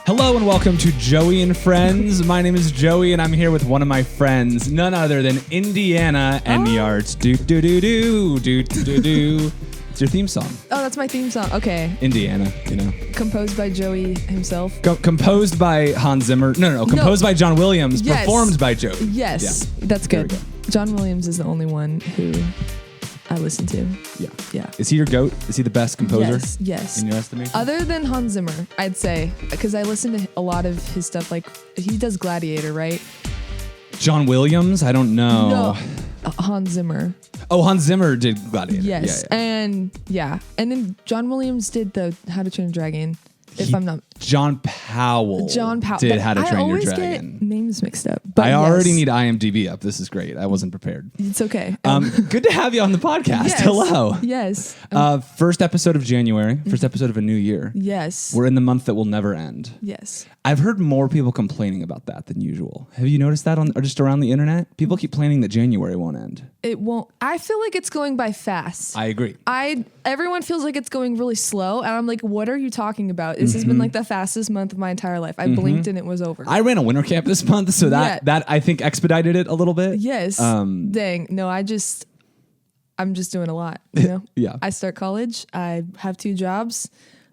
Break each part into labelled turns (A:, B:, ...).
A: Hello and welcome to Joey and Friends. My name is Joey and I'm here with one of my friends, none other than Indy Enyart. Do. It's your theme song.
B: Oh, that's my theme song. Okay.
A: Indiana, you know.
B: Composed by Joey himself.
A: Composed by Hans Zimmer. No. Composed by John Williams.
B: Yes.
A: Performed by Joey.
B: Yes.
A: Yeah.
B: That's good.
A: Go.
B: John Williams is the only one who I listen to.
A: Yeah. Is he your GOAT? Is he the best composer?
B: Yes.
A: In your estimation?
B: Other than Hans Zimmer, I'd say, because I listen to a lot of his stuff. Like, he does Gladiator, right?
A: John Williams? I don't know.
B: No. Hans Zimmer.
A: Oh, Hans Zimmer did Gladiator.
B: Yes.
A: Yeah.
B: And then John Williams did the How to Train Your Dragon.
A: John Powell did How to Train Your Dragon.
B: I always get names mixed up. But
A: I already need IMDb up. This is great. I wasn't prepared.
B: It's okay.
A: Good to have you on the podcast.
B: Yes.
A: Hello.
B: Yes.
A: First episode of January. First episode of a new year.
B: Yes.
A: We're in the month that will never end.
B: Yes.
A: I've heard more people complaining about that than usual. Have you noticed that or just around the internet? People keep complaining that January won't end.
B: It won't. I feel like it's going by fast.
A: I agree.
B: Everyone feels like it's going really slow, and I'm like, what are you talking about? This has been like the fastest month of my entire life. I blinked and it was over.
A: I ran a winter camp this month, so that I think expedited it a little bit.
B: Yes. Dang. No, I'm just doing a lot. You know.
A: Yeah.
B: I start college. I have 2 jobs.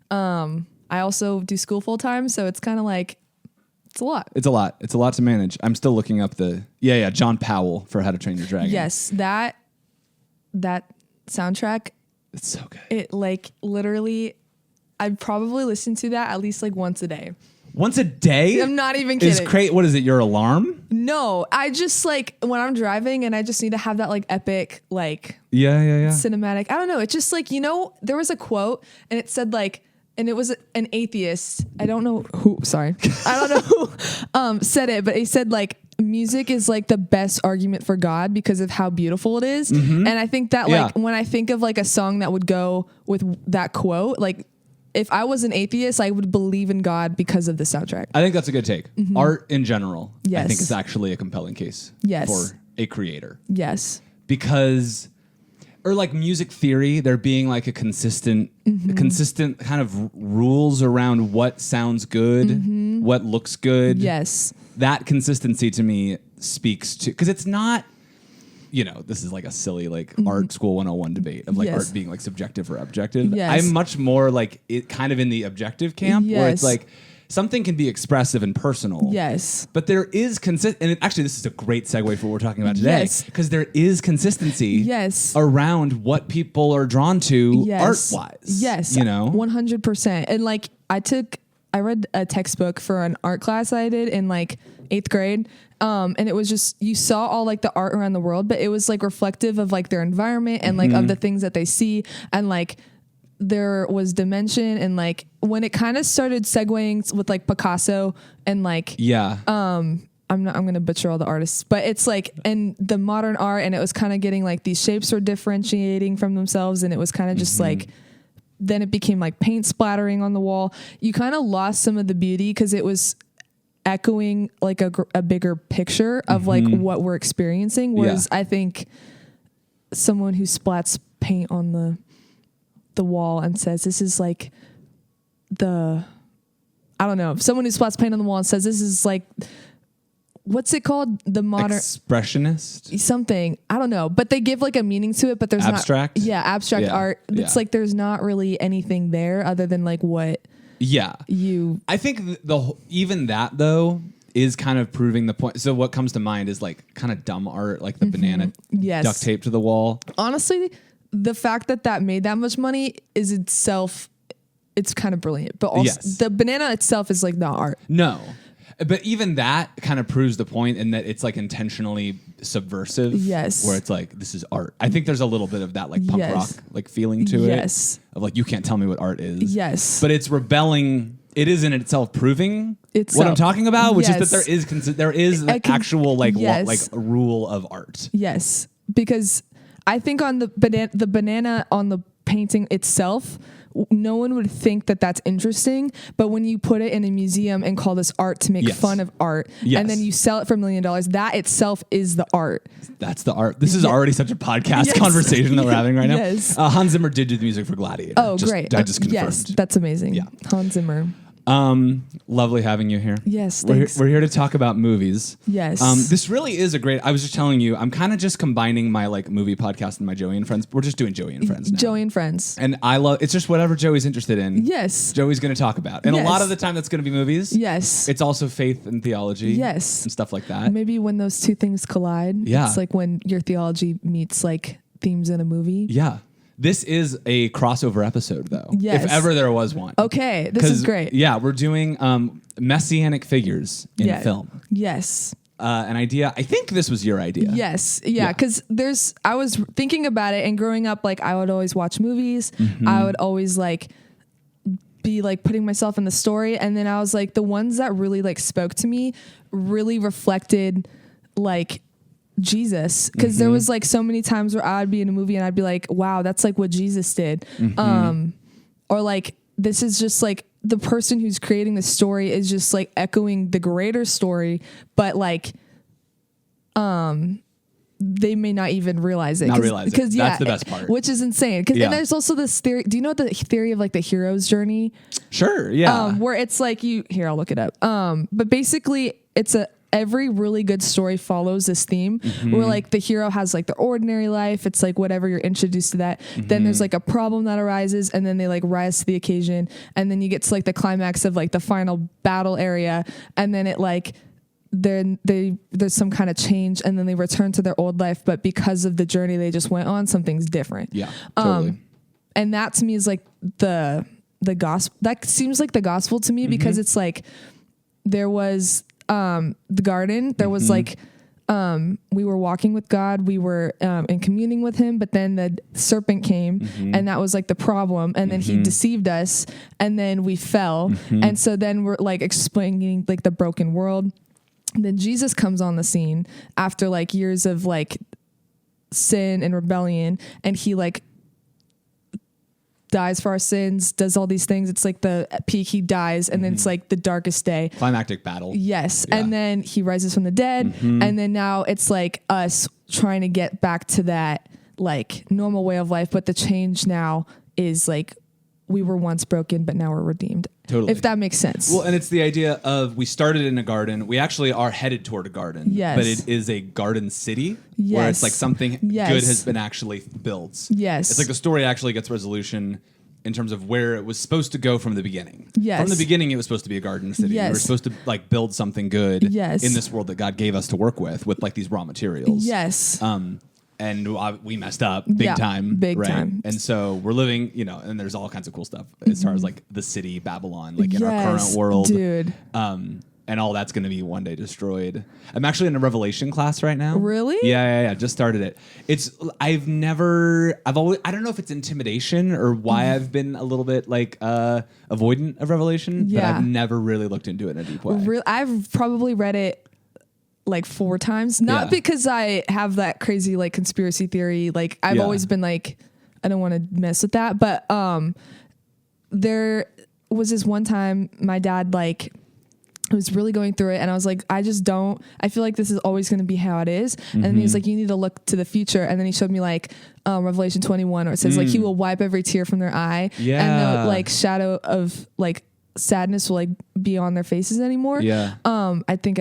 B: I also do school full time, so it's kind of like it's a lot. It's
A: a lot to manage. I'm still looking up the John Powell for How to Train Your Dragon.
B: Yes, that soundtrack.
A: It's so good.
B: It like literally, I'd probably listen to that at least like once a day.
A: Once a day?
B: I'm not even kidding.
A: What is it, your alarm?
B: No, I just like when I'm driving and I just need to have that like epic like cinematic. I don't know. It's just like, there was a quote and it said like, and it was an atheist. I don't know who said it, but he said like music is like the best argument for God because of how beautiful it is. And I think that like when I think of like a song that would go with that quote, like if I was an atheist, I would believe in God because of the soundtrack.
A: I think that's a good take. Art in general,
B: yes.
A: I think is actually a compelling case for a creator.
B: Yes.
A: Because, or like music theory, there being like a consistent kind of rules around what sounds good, what looks good.
B: Yes.
A: That consistency to me speaks to, because it's not, this is like a silly like art school 101 debate of like art being like subjective or objective.
B: Yes.
A: I'm much more like it kind of in the objective camp where it's like something can be expressive and personal.
B: Yes.
A: But there is and actually this is a great segue for what we're talking about today because there is consistency around what people are drawn to art-wise.
B: Yes. 100%. And like I read a textbook for an art class I did in like 8th grade. And it was just, you saw all like the art around the world, but it was like reflective of like their environment and like of the things that they see. And like there was dimension and like when it kind of started segueing with like Picasso and like, I'm going to butcher all the artists, but it's like, and the modern art, and it was kind of getting like these shapes were differentiating from themselves. And it was kind of just like, then it became like paint splattering on the wall. You kind of lost some of the beauty because it was echoing like a bigger picture of like what we're experiencing. Whereas I think someone who splats paint on the wall and says, this is like someone who splats paint on the wall and says, this is like, what's it called? The modern
A: expressionist
B: something. I don't know, but they give like a meaning to it, but there's
A: abstract.
B: Abstract art. It's like, there's not really anything there other than like what, I think even that though is kind of proving the point. So what comes to mind is like kind of dumb art, like the banana duct tape to the wall. Honestly, the fact that made that much money is itself, it's kind of brilliant. But also the banana itself is like not art.
A: No. But even that kind of proves the point in that it's like intentionally subversive.
B: Yes.
A: Where it's like, this is art. I think there's a little bit of that like punk rock like feeling to it.
B: Yes.
A: Of like, you can't tell me what art is.
B: Yes.
A: But it's rebelling. It is in itself proving what I'm talking about, which is that there is an actual like like a rule of art.
B: Yes. Because I think on the banana on the painting itself, no one would think that that's interesting, but when you put it in a museum and call this art to make fun of art, and then you sell it for $1 million, that itself is the art.
A: That's the art. This is already such a podcast conversation that we're having right now.
B: Yes.
A: Hans Zimmer did do the music for Gladiator.
B: Great.
A: I just confirmed.
B: Yes, that's amazing. Yeah. Hans Zimmer.
A: Lovely having you here.
B: Yes, thanks.
A: We're here to talk about movies.
B: Yes.
A: This really is a great. I was just telling you, I'm kind of just combining my like movie podcast and my Joey and Friends. We're just doing Joey and Friends now.
B: Joey and Friends.
A: And I love. It's just whatever Joey's interested in.
B: Yes.
A: Joey's going to talk about, and a
B: Yes.
A: lot of the time that's going to be movies.
B: Yes.
A: It's also faith and theology.
B: Yes.
A: And stuff like that.
B: Maybe when those two things collide.
A: Yeah.
B: It's like when your theology meets like themes in a movie.
A: Yeah. This is a crossover episode, though.
B: Yes.
A: If ever there was one.
B: Okay. This is great.
A: Yeah, we're doing Messianic figures in film.
B: Yes.
A: An idea. I think this was your idea.
B: Yes. Yeah. Because I was thinking about it, and growing up, like I would always watch movies.
A: Mm-hmm.
B: I would always like be like putting myself in the story. And then I was like, the ones that really like spoke to me really reflected like Jesus. Because there was like so many times where I would be in a movie and I'd be like, wow, that's like what Jesus did. Or like, this is just like the person who's creating the story is just like echoing the greater story, but like, they may not even realize it. Because
A: That's the best part.
B: Which is insane. Because then there's also this theory. Do you know the theory of like the hero's journey?
A: Sure. Yeah.
B: Where it's like I'll look it up. But basically every really good story follows this theme where like the hero has like their ordinary life. It's like whatever you're introduced to that. Then there's like a problem that arises, and then they like rise to the occasion. And then you get to like the climax of like the final battle area. And then it like, there's some kind of change, and then they return to their old life. But because of the journey they just went on, something's different.
A: Yeah. Totally.
B: And that to me is like the gospel. That seems like the gospel to me because it's like there was the garden. There was like we were walking with God. We were in communing with him, but then the serpent came and that was like the problem. And then he deceived us, and then we fell. And so then we're like explaining like the broken world. And then Jesus comes on the scene after like years of like sin and rebellion, and he like dies for our sins, does all these things. It's like the peak, he dies, and then it's like the darkest day.
A: Climactic battle.
B: Yes.
A: Yeah.
B: And then he rises from the dead. And then now it's like us trying to get back to that like normal way of life. But the change now is like we were once broken, but now we're redeemed.
A: Totally.
B: If that makes sense.
A: Well, and it's the idea of we started in a garden. We actually are headed toward a garden.
B: Yes.
A: But it is a garden city where it's like something good has been actually built.
B: Yes.
A: It's like the story actually gets resolution in terms of where it was supposed to go from the beginning.
B: Yes.
A: From the beginning, it was supposed to be a garden city.
B: Yes.
A: We were supposed to like build something good
B: Yes.
A: in this world that God gave us to work with like these raw materials.
B: Yes.
A: And we messed up big time.
B: Big
A: right?
B: time.
A: And so we're living, and there's all kinds of cool stuff as far as like the city Babylon, like in our current world.
B: Dude.
A: And all that's going to be one day destroyed. I'm actually in a Revelation class right now.
B: Really?
A: Yeah. Just started it. I don't know if it's intimidation or why I've been a little bit like avoidant of Revelation, but I've never really looked into it in a deep way.
B: I've probably read it like 4 times, not because I have that crazy like conspiracy theory. Like I've always been like, I don't want to mess with that. But there was this one time my dad like was really going through it, and I was like, I feel like this is always going to be how it is. And then he was like, you need to look to the future. And then he showed me like Revelation 21, where it says like he will wipe every tear from their eye, and no like shadow of like sadness will like be on their faces anymore. I think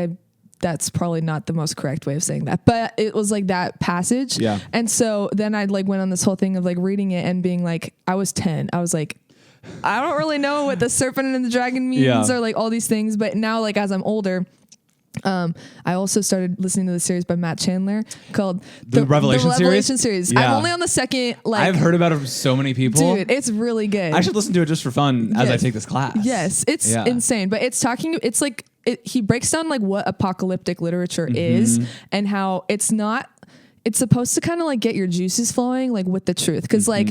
B: that's probably not the most correct way of saying that, but it was like that passage. Yeah. And so then I like went on this whole thing of like reading it and being like, I was 10. I was like, I don't really know what the serpent and the dragon means or like all these things. But now like as I'm older, I also started listening to the series by Matt Chandler called
A: the Revelation
B: series.
A: Yeah.
B: I'm only on the second. Like
A: I've heard about it from so many people.
B: Dude, it's really good.
A: I should listen to it just for fun as I take this class.
B: Yes, it's insane. But it's like he breaks down like what apocalyptic literature is and how it's supposed to kind of like get your juices flowing like with the truth. Cause like,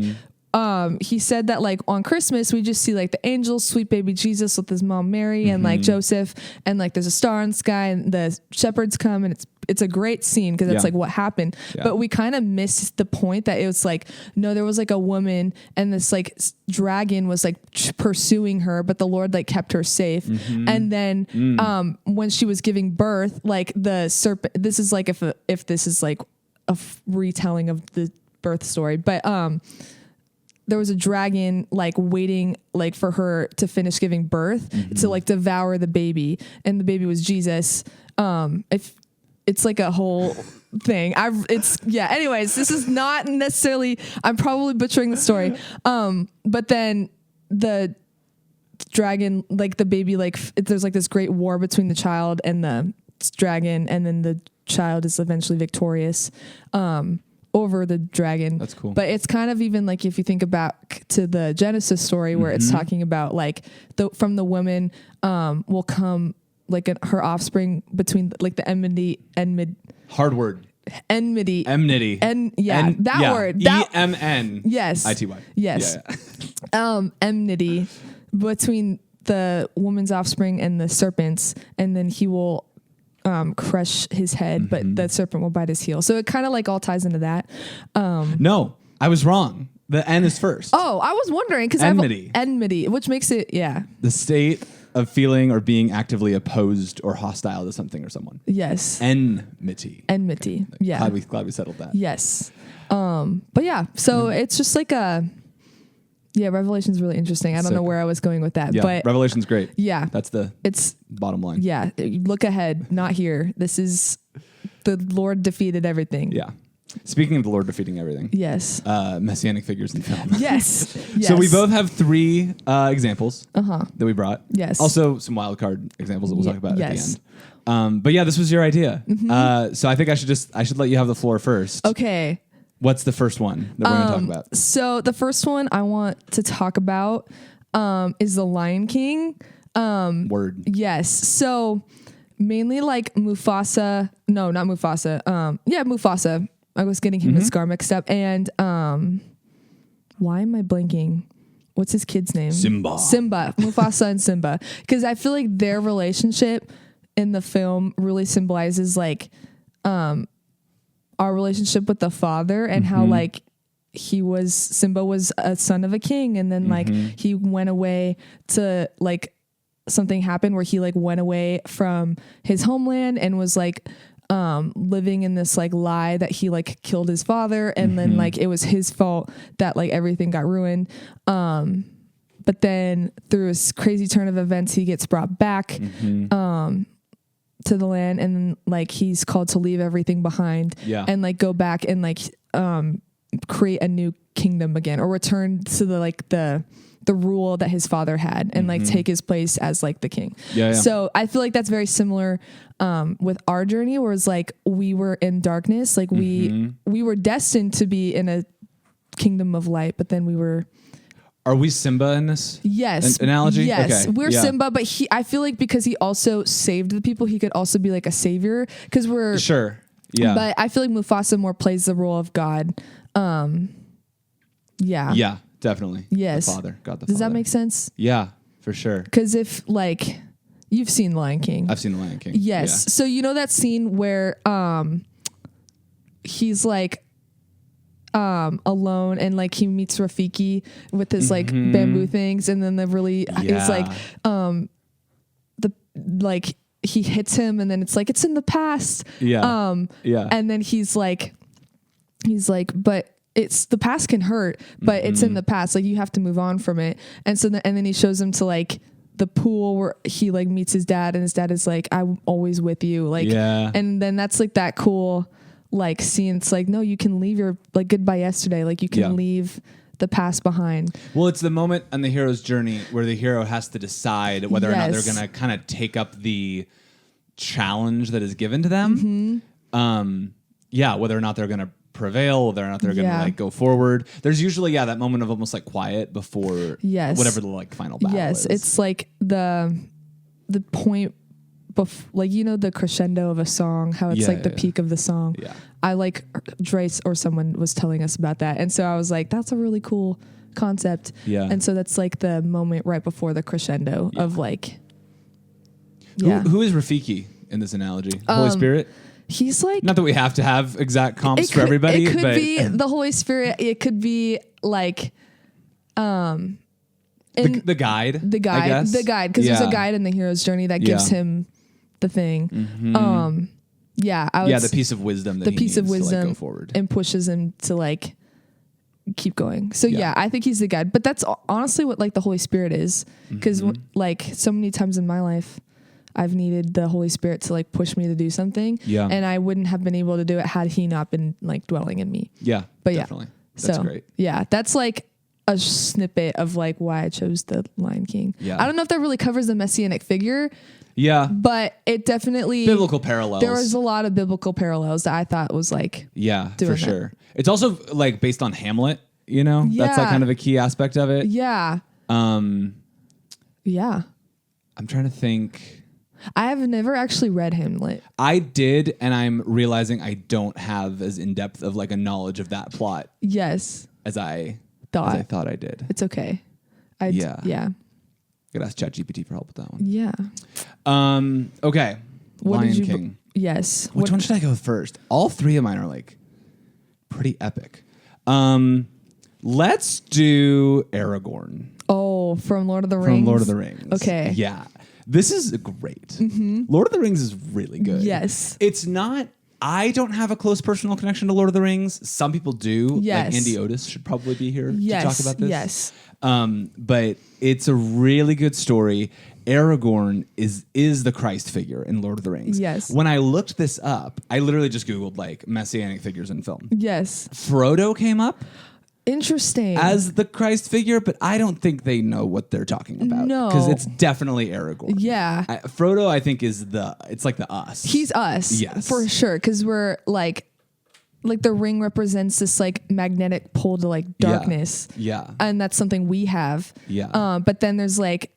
B: he said that like on Christmas, we just see like the angels, sweet baby Jesus with his mom Mary and like Joseph, and like there's a star in the sky and the shepherds come, and it's a great scene because it's like what happened. But we kind of missed the point that it was like, no, there was like a woman and this like dragon was like pursuing her, but the Lord like kept her safe. And then when she was giving birth, like the serpent, this is like if this is like a retelling of the birth story, but there was a dragon like waiting like for her to finish giving birth to like devour the baby, and the baby was Jesus. If it's like a whole thing, anyways, this is not necessarily, I'm probably butchering the story. But then the dragon, like the baby, like there's like this great war between the child and the dragon, and then the child is eventually victorious over the dragon.
A: That's cool.
B: But it's kind of even like if you think about to the Genesis story where it's talking about like from the woman will come like her offspring between like the enmity.
A: Hard word.
B: Enmity.
A: Word.
B: That word.
A: EMN.
B: Yes.
A: ITY.
B: Yes.
A: Yeah.
B: Enmity between the woman's offspring and the serpents, and then he will crush his head, but the serpent will bite his heel. So it kind of like all ties into that.
A: No, I was wrong. The N is first.
B: Oh, I was wondering because enmity, which makes it the
A: state of feeling or being actively opposed or hostile to something or someone.
B: Yes.
A: Enmity.
B: Yeah.
A: Glad we settled that.
B: Yes. But yeah, so it's just like Revelation's really interesting. I don't know where I was going with that, but
A: Revelation's great.
B: Yeah.
A: It's bottom line.
B: Yeah. Look ahead, not here. This is the Lord defeated everything.
A: Yeah. Speaking of the Lord defeating everything.
B: Yes.
A: Messianic figures in film.
B: Yes.
A: So we both have 3 examples that we brought.
B: Yes.
A: Also some wild card examples that we'll talk about at the end. But yeah, this was your idea. So I think I should let you have the floor first.
B: Okay.
A: What's the first one that we're going to talk about?
B: So the first one I want to talk about is The Lion King.
A: Word.
B: Yes. So mainly like Mufasa. No, not Mufasa. Mufasa. I was getting him and Scar mixed up. And why am I blanking? What's his kid's name?
A: Simba.
B: Mufasa and Simba. Because I feel like their relationship in the film really symbolizes like our relationship with the father, and how like Simba was a son of a king, and then like he went away to like something happened where he like went away from his homeland and was like living in this like lie that he like killed his father, and then like it was his fault that like everything got ruined. But then through a crazy turn of events, he gets brought back to the land, and then like he's called to leave everything behind and like go back and like create a new kingdom again, or return to the rule that his father had, and like take his place as like the king. So I feel like that's very similar with our journey, where it's like we were in darkness, like we were destined to be in a kingdom of light, but then we were.
A: Are we Simba in this analogy?
B: Yes,
A: okay.
B: We're Simba, but I feel like because he also saved the people, he could also be like a savior, because we're
A: sure. Yeah.
B: But I feel like Mufasa more plays the role of God.
A: Yeah, definitely.
B: Yes.
A: God the Father.
B: Does that make sense?
A: Yeah, for sure.
B: Because if like you've seen The Lion King.
A: I've seen The Lion King.
B: Yes.
A: Yeah.
B: So you know that scene where he's like alone, and like he meets Rafiki with his like bamboo things, and then it's like he hits him, and then it's like it's in the past. And then he's like but it's the past can hurt, but it's in the past, like you have to move on from it. And so and then he shows him to like the pool where he like meets his dad, and his dad is like, I'm always with you, like and then that's like that cool like scene. It's like, no, you can leave your like goodbye yesterday, like you can leave the past behind.
A: Well, it's the moment on the hero's journey where the hero has to decide whether or not they're gonna kind of take up the challenge that is given to them. Whether or not they're gonna prevail, whether or not they're gonna like go forward. There's usually that moment of almost like quiet before whatever the like final battle is.
B: It's like the point like, you know, the crescendo of a song, how it's like the peak of the song. I like Drace or someone was telling us about that, and so I was like, that's a really cool concept. And so that's like the moment right before the crescendo of like
A: who is Rafiki in this analogy? Holy Spirit?
B: He's like,
A: not that we have to have exact comps for everybody.
B: It could be the Holy Spirit. It could be like the
A: guide.
B: The guide, because there's a guide in the hero's journey that gives him the thing. The piece of wisdom that he needs to like go forward, and pushes him to like keep going. So yeah, I think he's the guide. But that's honestly what like the Holy Spirit is, because like so many times in my life, I've needed the Holy Spirit to like push me to do something.
A: Yeah.
B: And I wouldn't have been able to do it had he not been like dwelling in me.
A: Yeah.
B: But
A: definitely. That's great.
B: Yeah. That's like a snippet of like why I chose the Lion King.
A: Yeah.
B: I don't know if that really covers the Messianic figure.
A: Yeah.
B: But it definitely
A: biblical parallels.
B: There was a lot of biblical parallels that I thought was like
A: for sure. It's also like based on Hamlet, you know? That's like kind of a key aspect of it.
B: Yeah. Yeah.
A: I'm trying to think.
B: I have never actually read Hamlet.
A: I did, and I'm realizing I don't have as in depth of like a knowledge of that plot.
B: Yes.
A: As I thought I did.
B: It's okay. Yeah.
A: Gotta ask ChatGPT for help with that one.
B: Yeah.
A: Okay.
B: What
A: Lion
B: did you
A: King.
B: Yes.
A: Which one should I go with first? All three of mine are like pretty epic. Let's do Aragorn.
B: Oh, from Lord of the Rings.
A: From Lord of the Rings.
B: Okay.
A: Yeah. This is great. Lord of the Rings is really good.
B: Yes.
A: It's not. I don't have a close personal connection to Lord of the Rings. Some people do.
B: Yes.
A: Like Andy Otis should probably be here to talk about this.
B: Yes.
A: But it's a really good story. Aragorn is the Christ figure in Lord of the Rings.
B: Yes.
A: When I looked this up, I literally just Googled like Messianic figures in film.
B: Yes.
A: Frodo came up
B: Interesting.
A: as the Christ figure, but I don't think they know what they're talking about.
B: No.
A: Because it's definitely Aragorn.
B: Yeah.
A: Frodo, I think, it's like the us.
B: He's us.
A: Yes.
B: For sure. Because we're like the ring represents this like magnetic pull to like darkness.
A: Yeah.
B: And that's something we have.
A: Yeah.
B: But then there's like,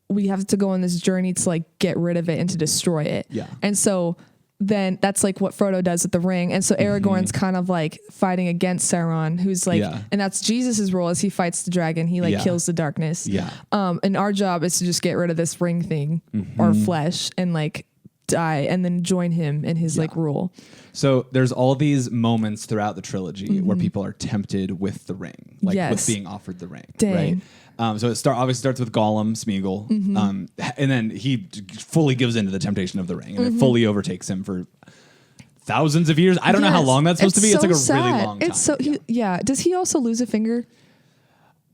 B: we have to go on this journey to like get rid of it and to destroy it.
A: Yeah.
B: And so then that's like what Frodo does with the ring. And so Aragorn's kind of like fighting against Sauron, who's like, and that's Jesus's role as he fights the dragon. He like kills the darkness.
A: Yeah.
B: And our job is to just get rid of this ring thing or flesh and like die and then join him in his like rule.
A: So there's all these moments throughout the trilogy where people are tempted with the ring, like with being offered the ring.
B: Dang.
A: Right. So it obviously starts with Gollum, Smeagol, and then he fully gives into the temptation of the ring, and it fully overtakes him for thousands of years. I don't know how long that's supposed to be. It's like a really long time.
B: It's so Does he also lose a finger?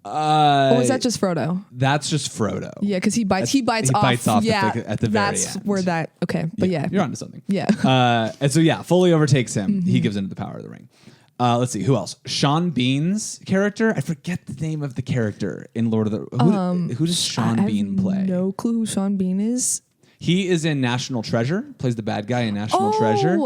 B: Or is that just Frodo?
A: That's just Frodo.
B: Yeah, because he bites off.
A: At the very
B: that's
A: end.
B: where that. Okay, but yeah,
A: you're onto something.
B: Yeah.
A: And so fully overtakes him. He gives into the power of the ring. Let's see who else. Sean Bean's character. I forget the name of the character in Lord of the. Who does Sean Bean play?
B: No clue who Sean Bean is.
A: He is in National Treasure. Plays the bad guy in National Treasure.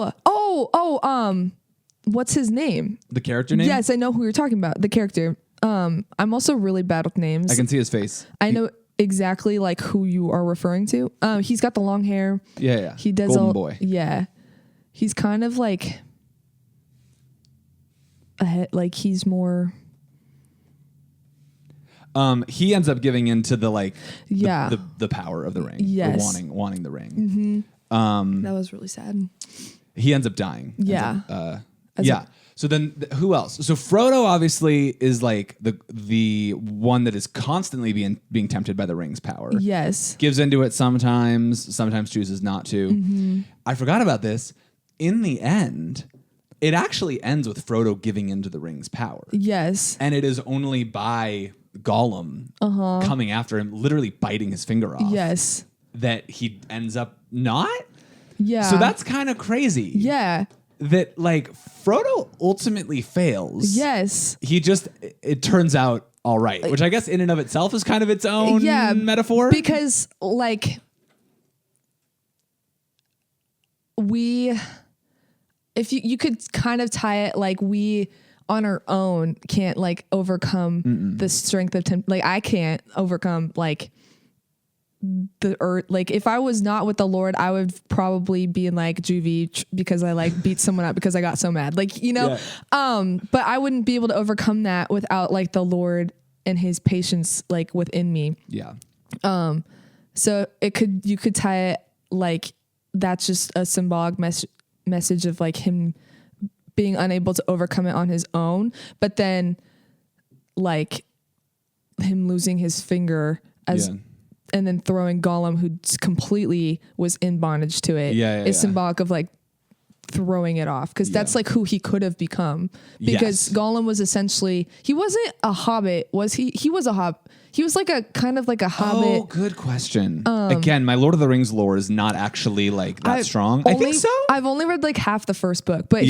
B: What's his name?
A: The character name?
B: Yes, I know who you're talking about. The character. I'm also really bad with names.
A: I can see his face.
B: I know exactly like who you are referring to. He's got the long hair.
A: Yeah.
B: He does
A: Golden boy.
B: Yeah. He's kind of like he's more.
A: He ends up giving into the the power of the ring.
B: Yes.
A: Or wanting the ring.
B: That was really sad.
A: He ends up dying.
B: Yeah.
A: So then who else? So Frodo obviously is like the one that is constantly being tempted by the ring's power.
B: Yes.
A: Gives into it sometimes chooses not to. I forgot about this. In the end, it actually ends with Frodo giving into the ring's power.
B: Yes.
A: And it is only by Gollum coming after him, literally biting his finger off.
B: Yes.
A: That he ends up not.
B: Yeah.
A: So that's kind of crazy.
B: Yeah.
A: That like Frodo ultimately fails.
B: Yes.
A: It turns out all right, which I guess in and of itself is kind of its own metaphor.
B: Because like if you could kind of tie it like we on our own can't like overcome the strength of like I can't overcome like the earth. Like if I was not with the Lord, I would probably be in like juvie because I like beat someone up because I got so mad, like, you know. But I wouldn't be able to overcome that without like the Lord and his patience like within me. So you could tie it like that's just a symbolic message of like him being unable to overcome it on his own, but then like him losing his finger and then throwing Gollum, who completely was in bondage to it, is symbolic of like throwing it off because that's like who he could have become. Because Gollum was essentially, he wasn't a hobbit, was he? He was a hobbit. He was like a kind of like a hobbit.
A: Oh, good question. Again, my Lord of the Rings lore is not actually like that strong. I think so.
B: I've only read like half the first book, but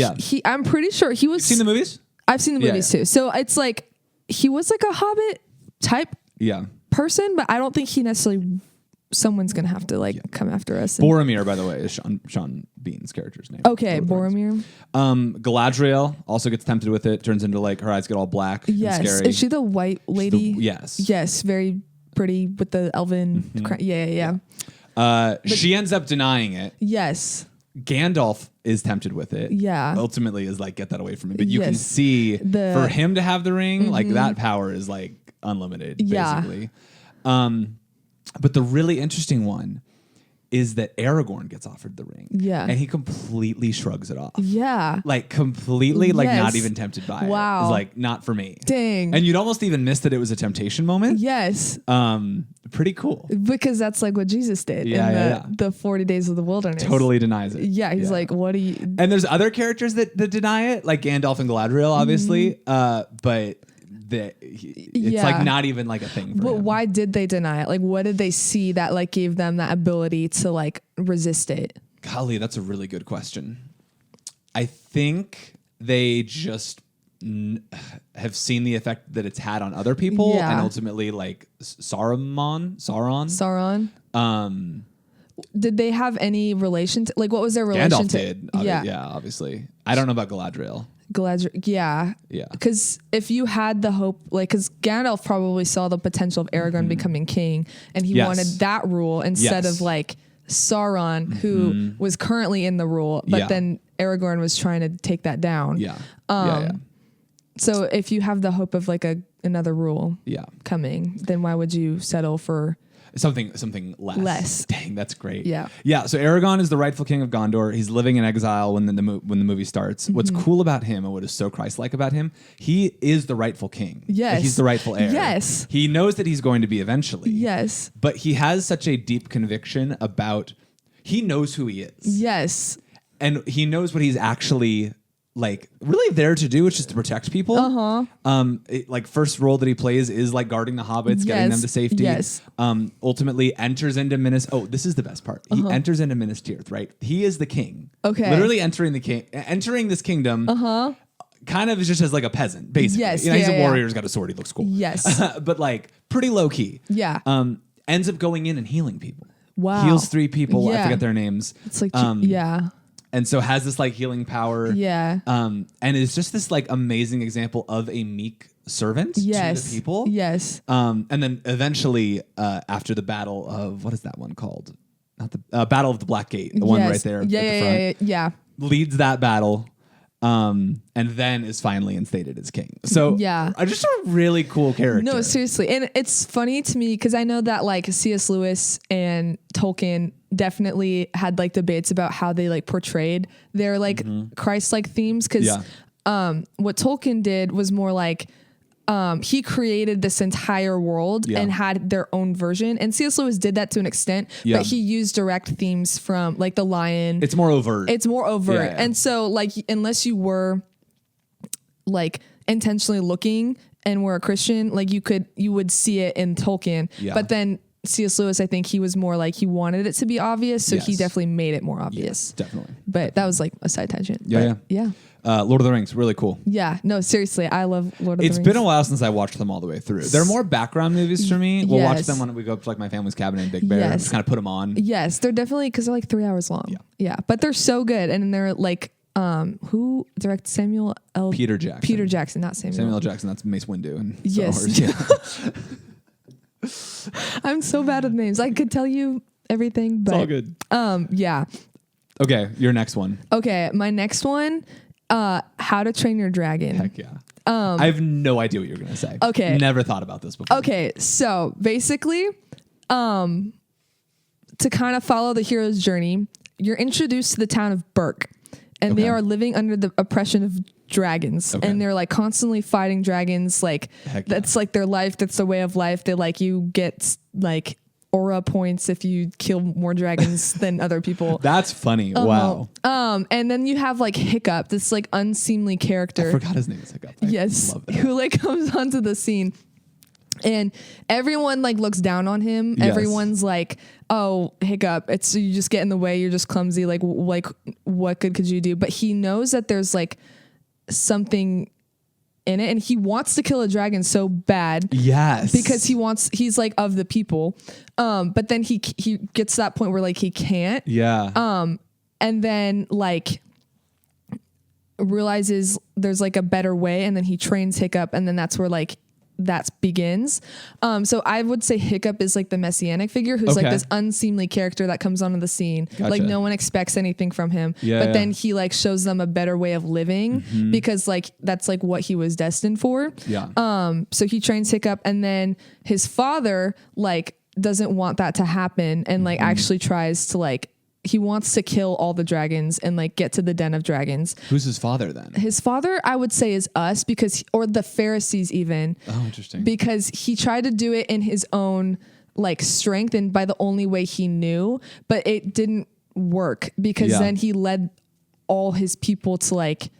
B: I'm pretty sure he was.
A: You've seen the movies?
B: I've seen the movies too. So it's like he was like a hobbit type person, but I don't think he necessarily. Someone's gonna have to like come after us.
A: Boromir, by the way, is Sean Bean's character's name.
B: Okay, Boromir.
A: Galadriel also gets tempted with it. Turns into like her eyes get all black.
B: Yes,
A: and scary.
B: Is she the white lady?
A: Yes,
B: very pretty with the elven. Yeah.
A: She ends up denying it.
B: Yes.
A: Gandalf is tempted with it.
B: Yeah.
A: Ultimately, is like get that away from me. But you can see for him to have the ring, like that power is like unlimited. Basically. But the really interesting one is that Aragorn gets offered the ring. Yeah. And he completely shrugs it off.
B: Yeah.
A: Like completely, like not even tempted by it. Wow. It's like, not for me.
B: Dang.
A: And you'd almost even miss that it was a temptation moment.
B: Yes.
A: Pretty cool.
B: Because that's like what Jesus did in the 40 days of the wilderness.
A: Totally denies it.
B: Yeah. He's like, what do you...
A: And there's other characters that deny it, like Gandalf and Galadriel, obviously. But... it's like not even like a thing for him.
B: Why did they deny it? Like, what did they see that like gave them that ability to like resist it?
A: Golly, that's a really good question. I think they just have seen the effect that it's had on other people, and ultimately like Sauron. Did
B: they have any relation to, like, what was their relation
A: Gandalf
B: to?
A: Did. Yeah, obviously. I don't know about Galadriel.
B: Yeah. Because if you had the hope, like, because Gandalf probably saw the potential of Aragorn becoming king, and he wanted that rule instead of like Sauron, who was currently in the rule, but then Aragorn was trying to take that down. So if you have the hope of like another rule coming, then why would you settle for
A: something less? Dang, that's great.
B: Yeah.
A: So Aragorn is the rightful king of Gondor. He's living in exile when the movie starts. What's cool about him and what is so Christ-like about him, he is the rightful king.
B: Yes.
A: Like, he's the rightful heir.
B: Yes.
A: He knows that he's going to be eventually.
B: Yes.
A: But he has such a deep conviction about, he knows who he is.
B: Yes.
A: And he knows what he's actually like really there to do, which is to protect people. Like first role that he plays is like guarding the hobbits, getting them to safety.
B: Yes.
A: Ultimately enters into this is the best part. He enters into Minas Tirith, right? He is the king.
B: Okay.
A: Literally entering this kingdom. Kind of just as like a peasant, basically.
B: Yes.
A: He's a warrior, he's got a sword, he looks cool.
B: Yes.
A: But like pretty low key.
B: Yeah.
A: Ends up going in and healing people.
B: Wow.
A: Heals 3 people. I forget their names.
B: It's like
A: And so has this like healing power.
B: Yeah.
A: And is just this like amazing example of a meek servant to the people.
B: Yes.
A: And then eventually after the battle of, what is that one called? Not the Battle of the Black Gate, the one right there at the front.
B: Yeah.
A: Leads that battle. And then is finally instated as king. So just a really cool character.
B: No, seriously. And it's funny to me because I know that like C.S. Lewis and Tolkien definitely had like debates about how they like portrayed their like Christ-like themes. Because what Tolkien did was more like he created this entire world and had their own version. And C.S. Lewis did that to an extent, but he used direct themes from like The Lion.
A: It's more overt.
B: Yeah. And so like, unless you were like intentionally looking and were a Christian, like you would see it in Tolkien. Yeah. But then C.S. Lewis, I think he was more like, he wanted it to be obvious. So he definitely made it more obvious.
A: Yes, definitely.
B: But that was like a side tangent.
A: Yeah. Lord of the Rings, really cool.
B: Yeah, no, seriously, I love Lord of the Rings.
A: It's been a while since I watched them all the way through. They're more background movies for me. We'll watch them when we go up to like my family's cabin in Big Bear and just kind of put them on.
B: Yes, they're definitely, because they're like 3 hours long. Yeah, but they're so good. And they're like, who directed
A: Peter Jackson.
B: Peter Jackson, not Samuel.
A: Samuel Jackson, that's Mace Windu. And
B: yes. I'm so bad with names. I could tell you everything, but.
A: It's all good.
B: Yeah.
A: Okay, your next one.
B: Okay, my next one. How to Train Your Dragon.
A: Heck yeah. I have no idea what you're going to say.
B: Okay.
A: Never thought about this before.
B: Okay. So basically, to kind of follow the hero's journey, you're introduced to the town of Berk, and they are living under the oppression of dragons, and they're like constantly fighting dragons. Like that's like their life. That's their way of life. They like, you get like aura points if you kill more dragons than other people.
A: That's funny. Wow.
B: And then you have like Hiccup, this like unseemly character.
A: I forgot his name is Hiccup.
B: Yes.
A: Love that.
B: Who like comes onto the scene. And everyone like looks down on him.
A: Yes.
B: Everyone's like, "Oh, Hiccup, it's you just get in the way. You're just clumsy. Like what good could you do?" But he knows that there's like something in it, and he wants to kill a dragon so bad.
A: Yes,
B: because he's like of the people. But then he gets to that point where like he can't.
A: Yeah.
B: And then like realizes there's like a better way, and then he trains Hiccup, and then that's where like that begins. So I would say Hiccup is like the Messianic figure who's like this unseemly character that comes onto the scene.
A: Gotcha.
B: Like no one expects anything from him, but then he like shows them a better way of living because like that's like what he was destined for.
A: Yeah.
B: So he trains Hiccup, and then his father like doesn't want that to happen, and like actually tries to like he wants to kill all the dragons and like get to the den of dragons.
A: Who's his father then?
B: His father, I would say, is us or the Pharisees even.
A: Oh, interesting.
B: Because he tried to do it in his own like strength and by the only way he knew, but it didn't work because then he led all his people to like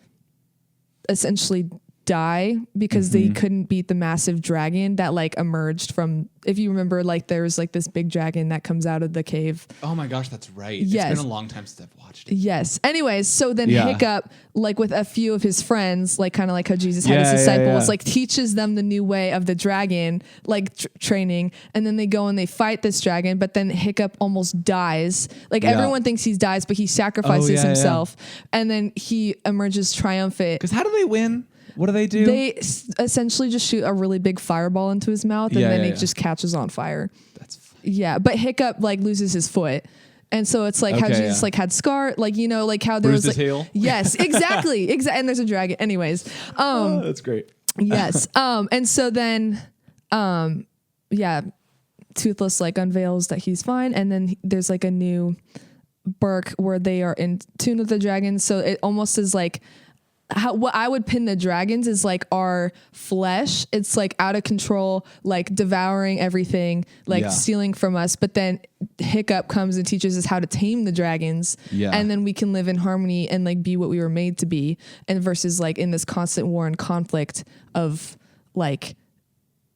B: essentially die because they couldn't beat the massive dragon that like emerged from, if you remember, like there's like this big dragon that comes out of the cave.
A: Oh my gosh, that's right.
B: Yes.
A: It's been a long time since I've watched it.
B: Yes. Anyways, so then Hiccup, like with a few of his friends, like kind of like how Jesus had his disciples, like teaches them the new way of the dragon, like training. And then they go and they fight this dragon, but then Hiccup almost dies. Like everyone thinks he dies, but he sacrifices himself. And then he emerges triumphant.
A: Because how do they win? What do they do?
B: They essentially just shoot a really big fireball into his mouth, and then it just catches on fire.
A: That's funny.
B: Yeah, but Hiccup like loses his foot. And so it's like how Jesus like had scar, like, you know, like how there
A: Bruised
B: was like,
A: his heel?
B: yes, exactly. And there's a dragon. Anyways.
A: That's great.
B: Yes. And so then, Toothless like unveils that he's fine. And then there's like a new Burke where they are in tune with the dragons. So it almost is like, what I would pin the dragons is like our flesh. It's like out of control, like devouring everything, like stealing from us. But then Hiccup comes and teaches us how to tame the dragons. Yeah. And then we can live in harmony and like be what we were made to be. And versus like in this constant war and conflict of like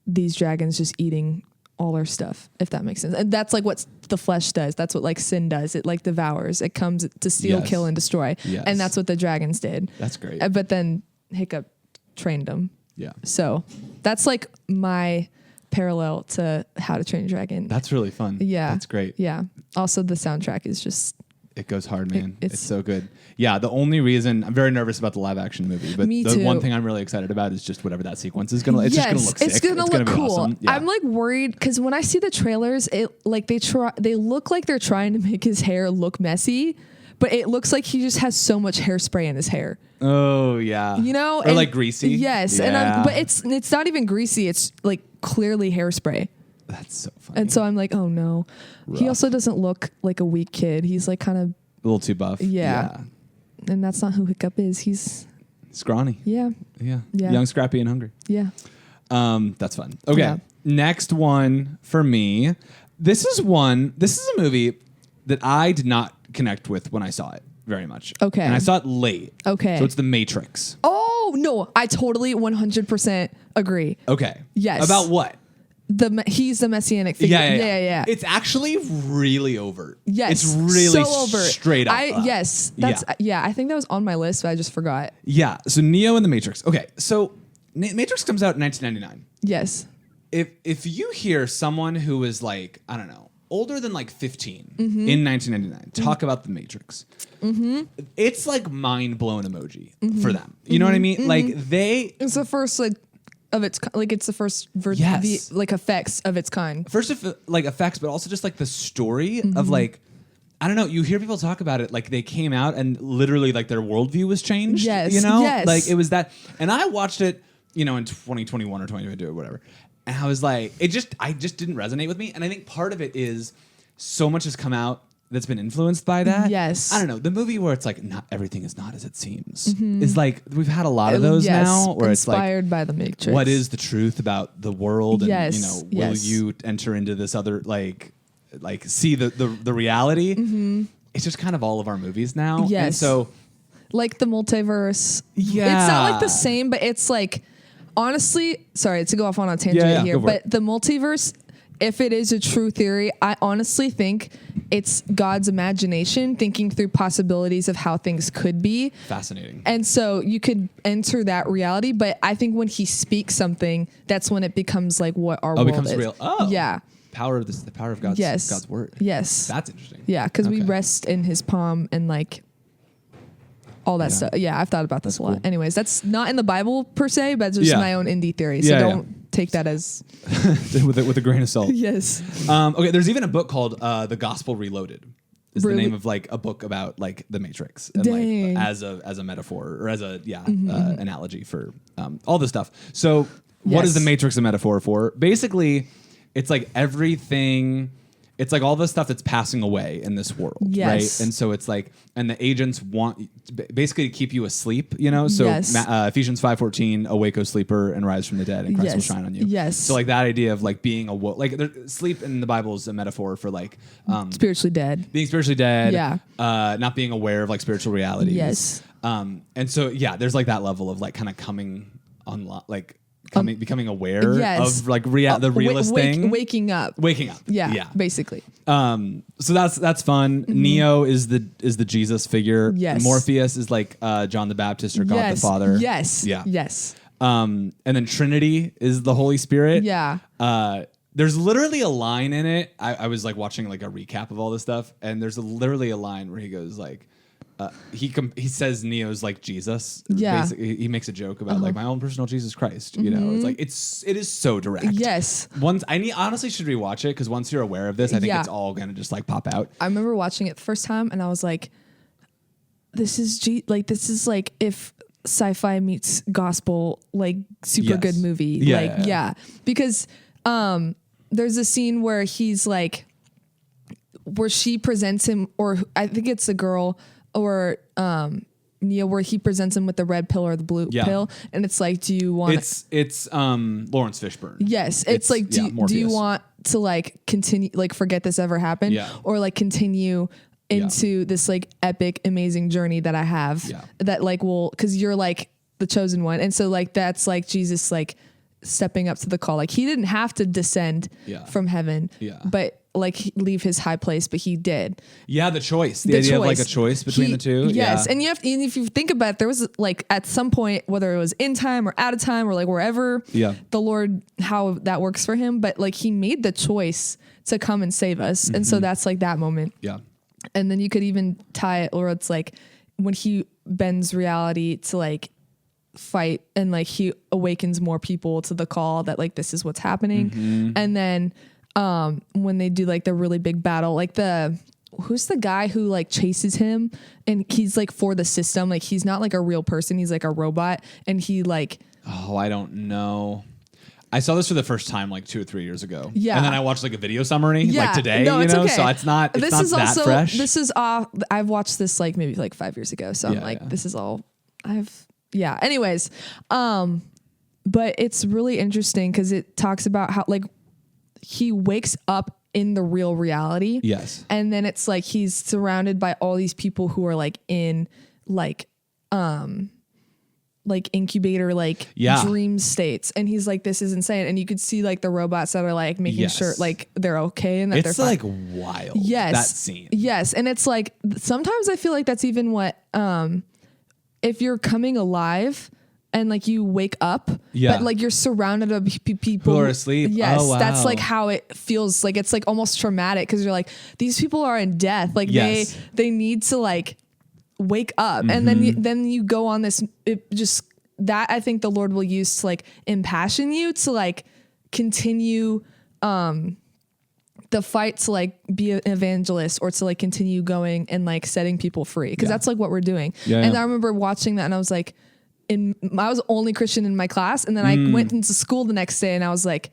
B: these dragons just eating all our stuff, if that makes sense. And that's like what the flesh does. That's what like sin does. It like devours. It comes to steal, kill, and destroy. Yes. And that's what the dragons did.
A: That's great.
B: But then Hiccup trained them.
A: Yeah.
B: So that's like my parallel to How to Train a Dragon.
A: That's really fun.
B: Yeah.
A: That's great.
B: Yeah. Also the soundtrack is just...
A: It goes hard, man. It's so good. Yeah, the only reason I'm very nervous about the live action movie, but the one thing I'm really excited about is just whatever that sequence is gonna. It's just gonna look sick.
B: It's gonna look cool.
A: Awesome. Yeah.
B: I'm like worried because when I see the trailers, it like they look like they're trying to make his hair look messy, but it looks like he just has so much hairspray in his hair.
A: Oh yeah,
B: you know,
A: or like greasy.
B: Yes,
A: yeah.
B: but it's not even greasy. It's like clearly hairspray.
A: That's so funny.
B: And so I'm like, oh no. Rough. He also doesn't look like a weak kid. He's like kind of
A: a little too buff.
B: Yeah. And that's not who Hiccup is. He's
A: scrawny.
B: Yeah.
A: Young, scrappy, and hungry.
B: Yeah.
A: That's fun. Okay. Yeah. Next one for me. This is a movie that I did not connect with when I saw it very much.
B: Okay.
A: And I saw it late.
B: Okay.
A: So it's The Matrix.
B: Oh, no. I totally 100% agree.
A: Okay.
B: Yes.
A: About what?
B: He's the Messianic figure. Yeah.
A: It's actually really overt.
B: Yes.
A: It's really
B: so overt.
A: Straight up.
B: I think that was on my list, but I just forgot.
A: Yeah. So Neo and the Matrix. Okay. So Matrix comes out in 1999.
B: Yes.
A: If you hear someone who was like, I don't know, older than like 15 in 1999 talk about the Matrix, it's like mind blown emoji for them. You know what I mean? Like
B: it's the first like of its like it's the first like effects of its kind.
A: First like effects, but also just like the story of like, I don't know. You hear people talk about it like they came out and literally like their worldview was changed.
B: Yes,
A: you know,
B: yes.
A: like it was that. And I watched it, you know, in 2021 or 2022 or whatever, and I was like, I just didn't resonate with me. And I think part of it is so much has come out that's been influenced by that.
B: Yes.
A: I don't know. The movie where it's like not everything is not as it seems is like we've had a lot of those now where it's like
B: inspired by the Matrix.
A: What is the truth about the world? And
B: Yes.
A: you know, will you enter into this other like like see the reality. It's just kind of all of our movies now.
B: Yes.
A: And so
B: like the multiverse.
A: Yeah.
B: It's not like the same, but it's like, honestly, sorry to go off on a tangent here, but the multiverse, if it is a true theory, I honestly think it's God's imagination thinking through possibilities of how things could be.
A: Fascinating.
B: And so you could enter that reality, but I think when he speaks something, that's when it becomes like what our world
A: becomes
B: is.
A: real. Oh.
B: Yeah.
A: The power of God's God's word.
B: Yes.
A: That's interesting.
B: Yeah, because we rest in his palm and like all that stuff. Yeah, I've thought about this a lot. Cool. Anyways, that's not in the Bible per se, but it's just my own indie theory. So don't take that as
A: with a grain of salt.
B: Yes.
A: Okay, there's even a book called The Gospel Reloaded. Is the name of like a book about like the Matrix and like as a metaphor or as a analogy for all this stuff. So what is the Matrix a metaphor for? Basically, it's like everything. It's like all the stuff that's passing away in this world, right? And so it's like, and the agents want basically to keep you asleep, you know? So Ephesians 5:14, awake, O sleeper, and rise from the dead, and Christ will shine on you.
B: Yes.
A: So like that idea of like being awoke, like sleep in the Bible is a metaphor for like
B: spiritually dead.
A: Being spiritually dead. Not being aware of like spiritual realities.
B: Yes.
A: And so the there's like that level of like kind of coming on like. Becoming aware of like the realist thing.
B: Waking up. Yeah. Basically.
A: So that's fun. Neo is the Jesus figure.
B: Yes.
A: Morpheus is like John the Baptist or God the Father.
B: Yes.
A: Yeah.
B: Yes.
A: And then Trinity is the Holy Spirit.
B: Yeah.
A: There's literally a line in it. I was like watching like a recap of all this stuff, and there's literally a line where he goes like. He says Neo's like Jesus.
B: Yeah.
A: Basically, he makes a joke about like my own personal Jesus Christ. You know, it's like it is so direct.
B: Yes.
A: Honestly should rewatch it because once you're aware of this, I think it's all gonna just like pop out.
B: I remember watching it the first time and I was like, this is like if sci-fi meets gospel, like super good movie. Because there's a scene where he's like, where she presents him, or I think it's a girl. Or Neo, where he presents him with the red pill or the blue pill, and it's like, do you want?
A: It's Lawrence Fishburne.
B: Yes, it's like, do you want to like continue, like forget this ever happened, or like continue into this like epic, amazing journey that I have that like will, because you're like the chosen one, and so like that's like Jesus like stepping up to the call. Like he didn't have to descend from heaven, but like leave his high place, but he did. Yeah,
A: the choice. The idea of like a choice between the two.
B: Yes, and and if you think about it, there was like at some point, whether it was in time or out of time or like wherever, the Lord, how that works for him, but like he made the choice to come and save us, and so that's like that moment. Yeah, and then you could even tie it, or it's like when he bends reality to like fight and like he awakens more people to the call that like this is what's happening, and then when they do like the really big battle, like who's the guy who like chases him and he's like for the system, like he's not like a real person, he's like a robot, and he like,
A: I don't know. I saw this for the first time like 2 or 3 years ago.
B: Yeah.
A: And then I watched like a video summary like today, so it's not that fresh.
B: This is I've watched this like maybe like 5 years ago. So I'm like, this is all anyways. But it's really interesting because it talks about how like he wakes up in the real reality.
A: Yes.
B: And then it's like he's surrounded by all these people who are like in like incubator, dream states. And he's like, this is insane. And you could see like the robots that are like making sure like they're okay and that they're fine.
A: It's like wild.
B: Yes.
A: That scene.
B: Yes. And it's like, sometimes I feel like that's even what, if you're coming alive and like you wake up, but like you're surrounded by people
A: who are asleep.
B: Yes, that's like how it feels. Like it's like almost traumatic because you're like, these people are in death. Like they need to like wake up, and then you go on this. That I think the Lord will use to like impassion you to like continue the fight to like be an evangelist or to like continue going and like setting people free, because that's like what we're doing. And I remember watching that and I was like, I was the only Christian in my class, and then I went into school the next day and I was like,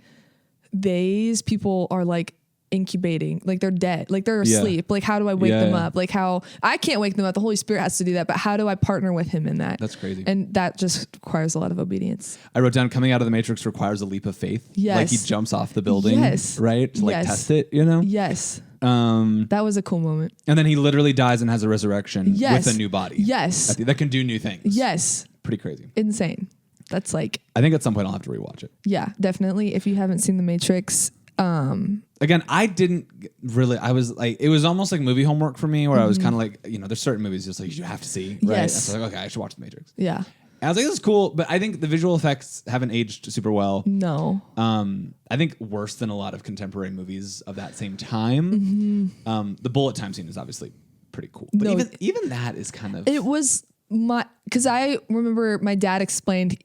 B: these people are like incubating, like they're dead, like they're asleep. Like how do I wake them up? Like how I can't wake them up. The Holy Spirit has to do that, but how do I partner with him in that?
A: That's crazy.
B: And that just requires a lot of obedience.
A: I wrote down, coming out of the Matrix requires a leap of faith. Like he jumps off the building, right? To like test it, you know?
B: Yes. That was a cool moment.
A: And then he literally dies and has a resurrection
B: Yes.
A: with a new body.
B: Yes.
A: That can do new things.
B: Yes.
A: Pretty crazy.
B: Insane. That's like,
A: I think at some point I'll have to rewatch it.
B: yeah, definitely. If you haven't seen The Matrix,
A: again, I didn't really, I was like, it was almost like movie homework for me where I was kind of like, there's certain movies just like you have to see, right?
B: Yes.
A: And so like, okay, I should watch The Matrix.
B: yeah.
A: And I was like, this is cool, but I think the visual effects haven't aged super well.
B: No.
A: I think worse than a lot of contemporary movies of that same time. The bullet time scene is obviously pretty cool, but
B: No,
A: even that is kind of.
B: It was because I remember my dad explained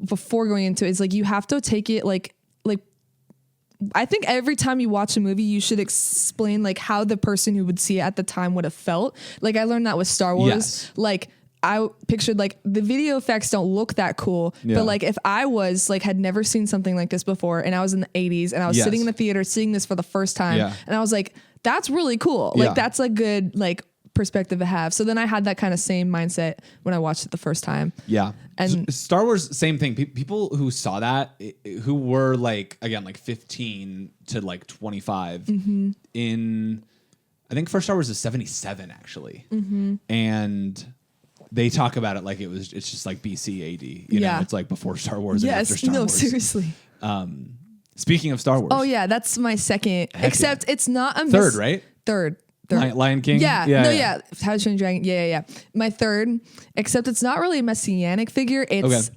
B: before going into it, it's like you have to take it like I think every time you watch a movie, you should explain like how the person who would see it at the time would have felt. Like I learned that with Star Wars.
A: Yes.
B: Like I pictured like the video effects don't look that cool, but like if I was like had never seen something like this before and I was in the 80s and I was sitting in the theater seeing this for the first time and I was like, that's really cool. Like that's a good like perspective to have. So then I had that kind of same mindset when I watched it the first time.
A: Yeah.
B: And
A: Star Wars, same thing. People who saw that, who were like, again, like 15 to like 25 in, I think first Star Wars is 77 actually. And they talk about it like it's just like BC AD. You know, it's like before Star Wars and after Star Wars.
B: Seriously.
A: Speaking of Star Wars.
B: Oh yeah, that's my second. Except it's not a
A: third, right?
B: Third.
A: Lion King?
B: Yeah. How to Train Your Dragon. Yeah. My third, except it's not really a Messianic figure. It's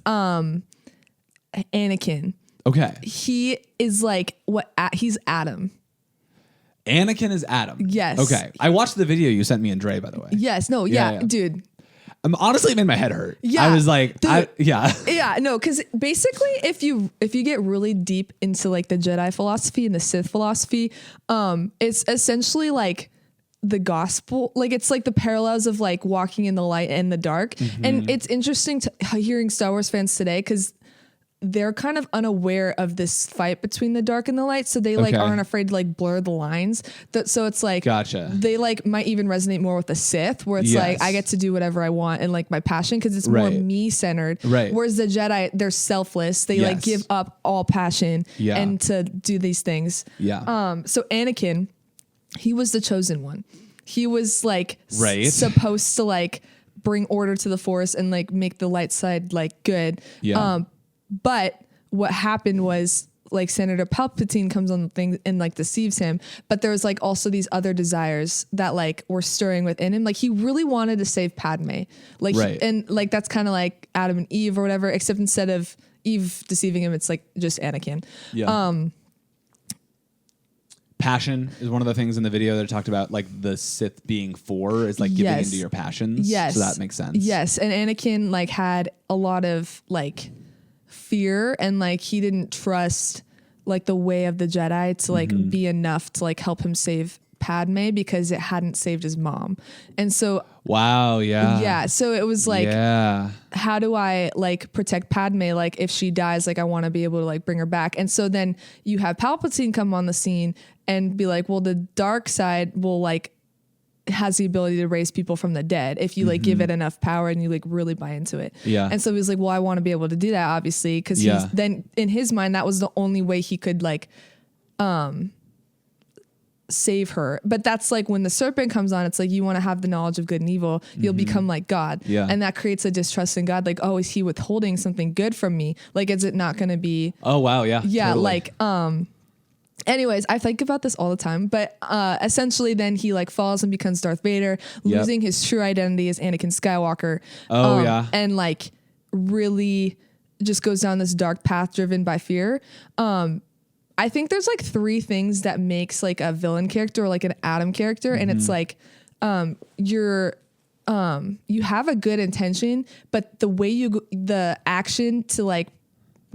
B: Anakin.
A: Okay.
B: He is like he's Adam.
A: Anakin is Adam.
B: Yes.
A: Okay. I watched the video you sent me and Dre, by the way.
B: Yes. No. Yeah. Dude.
A: Honestly, it made my head hurt.
B: Yeah.
A: I was like,
B: Yeah. No, because basically, if you get really deep into like the Jedi philosophy and the Sith philosophy, it's essentially like the gospel. Like it's like the parallels of like walking in the light and the dark. And it's interesting hearing Star Wars fans today because they're kind of unaware of this fight between the dark and the light. So they like aren't afraid to like blur the lines. So it's like,
A: gotcha.
B: They like might even resonate more with the Sith where it's like, I get to do whatever I want and like my passion. Cause it's more me centered.
A: Right.
B: Whereas the Jedi, they're selfless. They like give up all passion and to do these things.
A: Yeah.
B: So Anakin, he was the chosen one. He was like supposed to like bring order to the Force and like make the light side like good.
A: Yeah.
B: But what happened was like Senator Palpatine comes on the thing and like deceives him. But there was like also these other desires that like were stirring within him. Like he really wanted to save Padme. Like, and like that's kind of like Adam and Eve or whatever, except instead of Eve deceiving him, it's like just Anakin.
A: Yeah. Passion is one of the things in the video that talked about, like the Sith being for is like giving into your passions.
B: Yes.
A: So that makes sense.
B: Yes. And Anakin like had a lot of like fear and like he didn't trust like the way of the Jedi to like be enough to like help him save Padme because it hadn't saved his mom. And so so it was like how do I like protect Padme, like if she dies, like I want to be able to like bring her back. And so then you have Palpatine come on the scene and be like, well, the dark side will like has the ability to raise people from the dead if you like give it enough power and you like really buy into it. Yeah. And so he was like, well, I want to be able to do that obviously. Cause he's then in his mind, that was the only way he could like, save her. But that's like when the serpent comes on, it's like, you want to have the knowledge of good and evil. You'll become like God. Yeah. And that creates a distrust in God. Like, oh, is he withholding something good from me? Like, is it not going to be,
A: oh, wow. Yeah.
B: Yeah. Totally. Like, anyways, I think about this all the time, but essentially then he like falls and becomes Darth Vader, losing his true identity as Anakin Skywalker. And like really just goes down this dark path driven by fear. I think there's like three things that makes like a villain character or like an Adam character. And it's like, you have a good intention, but the way the action to like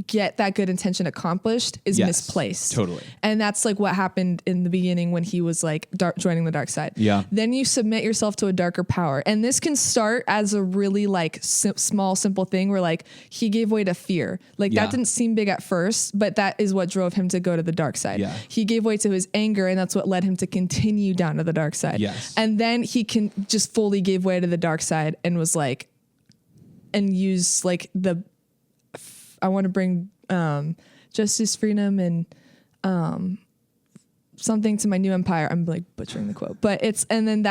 B: get that good intention accomplished is misplaced.
A: Totally.
B: And that's like what happened in the beginning when he was like joining the dark side. Yeah. Then you submit yourself to a darker power. And this can start as a really like small, simple thing where like he gave way to fear. Like that didn't seem big at first, but that is what drove him to go to the dark side. Yeah. He gave way to his anger and that's what led him to continue down to the dark side. Yes. And then he can just fully gave way to the dark side and was like, and use like I want to bring justice, freedom, and something to my new empire. I'm like butchering the quote, but and then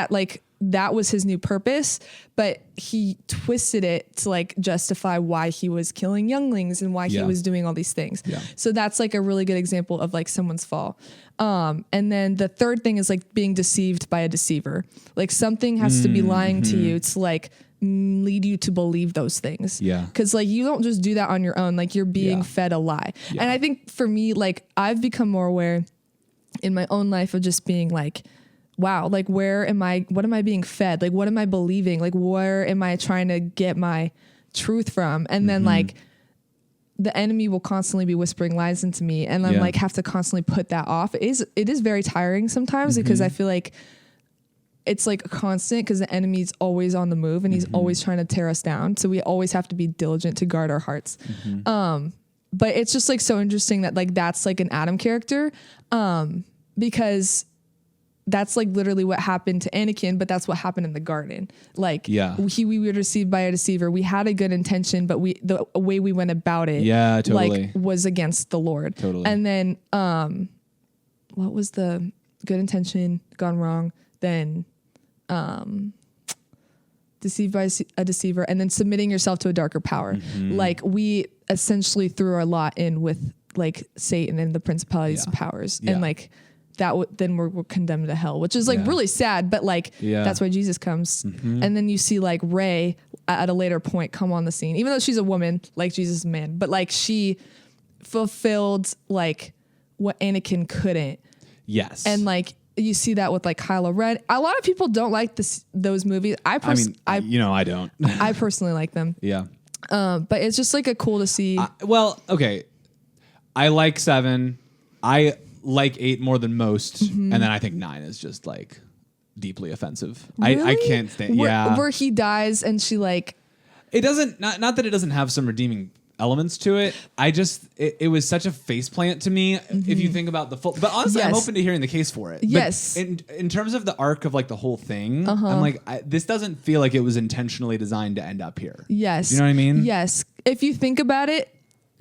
B: that was his new purpose, but he twisted it to like justify why he was killing younglings and why he was doing all these things. Yeah. So that's like a really good example of like someone's fall. And then the third thing is like being deceived by a deceiver. Like something has to be lying to you to like lead you to believe those things. Yeah. Cause like you don't just do that on your own. Like you're being fed a lie. Yeah. And I think for me, like I've become more aware in my own life of just being like, wow, like what am I being fed? Like, what am I believing? Like, where am I trying to get my truth from? And then like the enemy will constantly be whispering lies into me. And I'm like, have to constantly put that off. It is very tiring sometimes because I feel like it's like a constant because the enemy's always on the move and he's always trying to tear us down. So we always have to be diligent to guard our hearts. But it's just like so interesting that like, that's like an Adam character. Because that's like literally what happened to Anakin, but that's what happened in the garden. Like we were deceived by a deceiver. We had a good intention, but the way we went about it, like was against the Lord. Totally. And then, what was the good intention gone wrong? Then, deceived by a deceiver, and then submitting yourself to a darker power. Like we essentially threw our lot in with like Satan and the principalities and powers, and like that then we're condemned to hell, which is like really sad, but like that's why Jesus comes. And then you see like Rey at a later point come on the scene, even though she's a woman, like Jesus is a man, but like she fulfilled like what Anakin couldn't. Yes. And like you see that with like Kylo Ren. A lot of people don't like those movies. I don't. I personally like them. Yeah. But it's just like a cool to see.
A: Well, okay. I like 7. I like 8 more than most, and then I think 9 is just like deeply offensive. Really? I can't stand.
B: Where he dies and she like.
A: It doesn't. Not that it doesn't have some redeeming elements to it. It was such a faceplant to me. If you think about the full, but honestly, I'm open to hearing the case for it. Yes. But in terms of the arc of like the whole thing, I'm like, this doesn't feel like it was intentionally designed to end up here. Yes. You know what I mean?
B: Yes. If you think about it,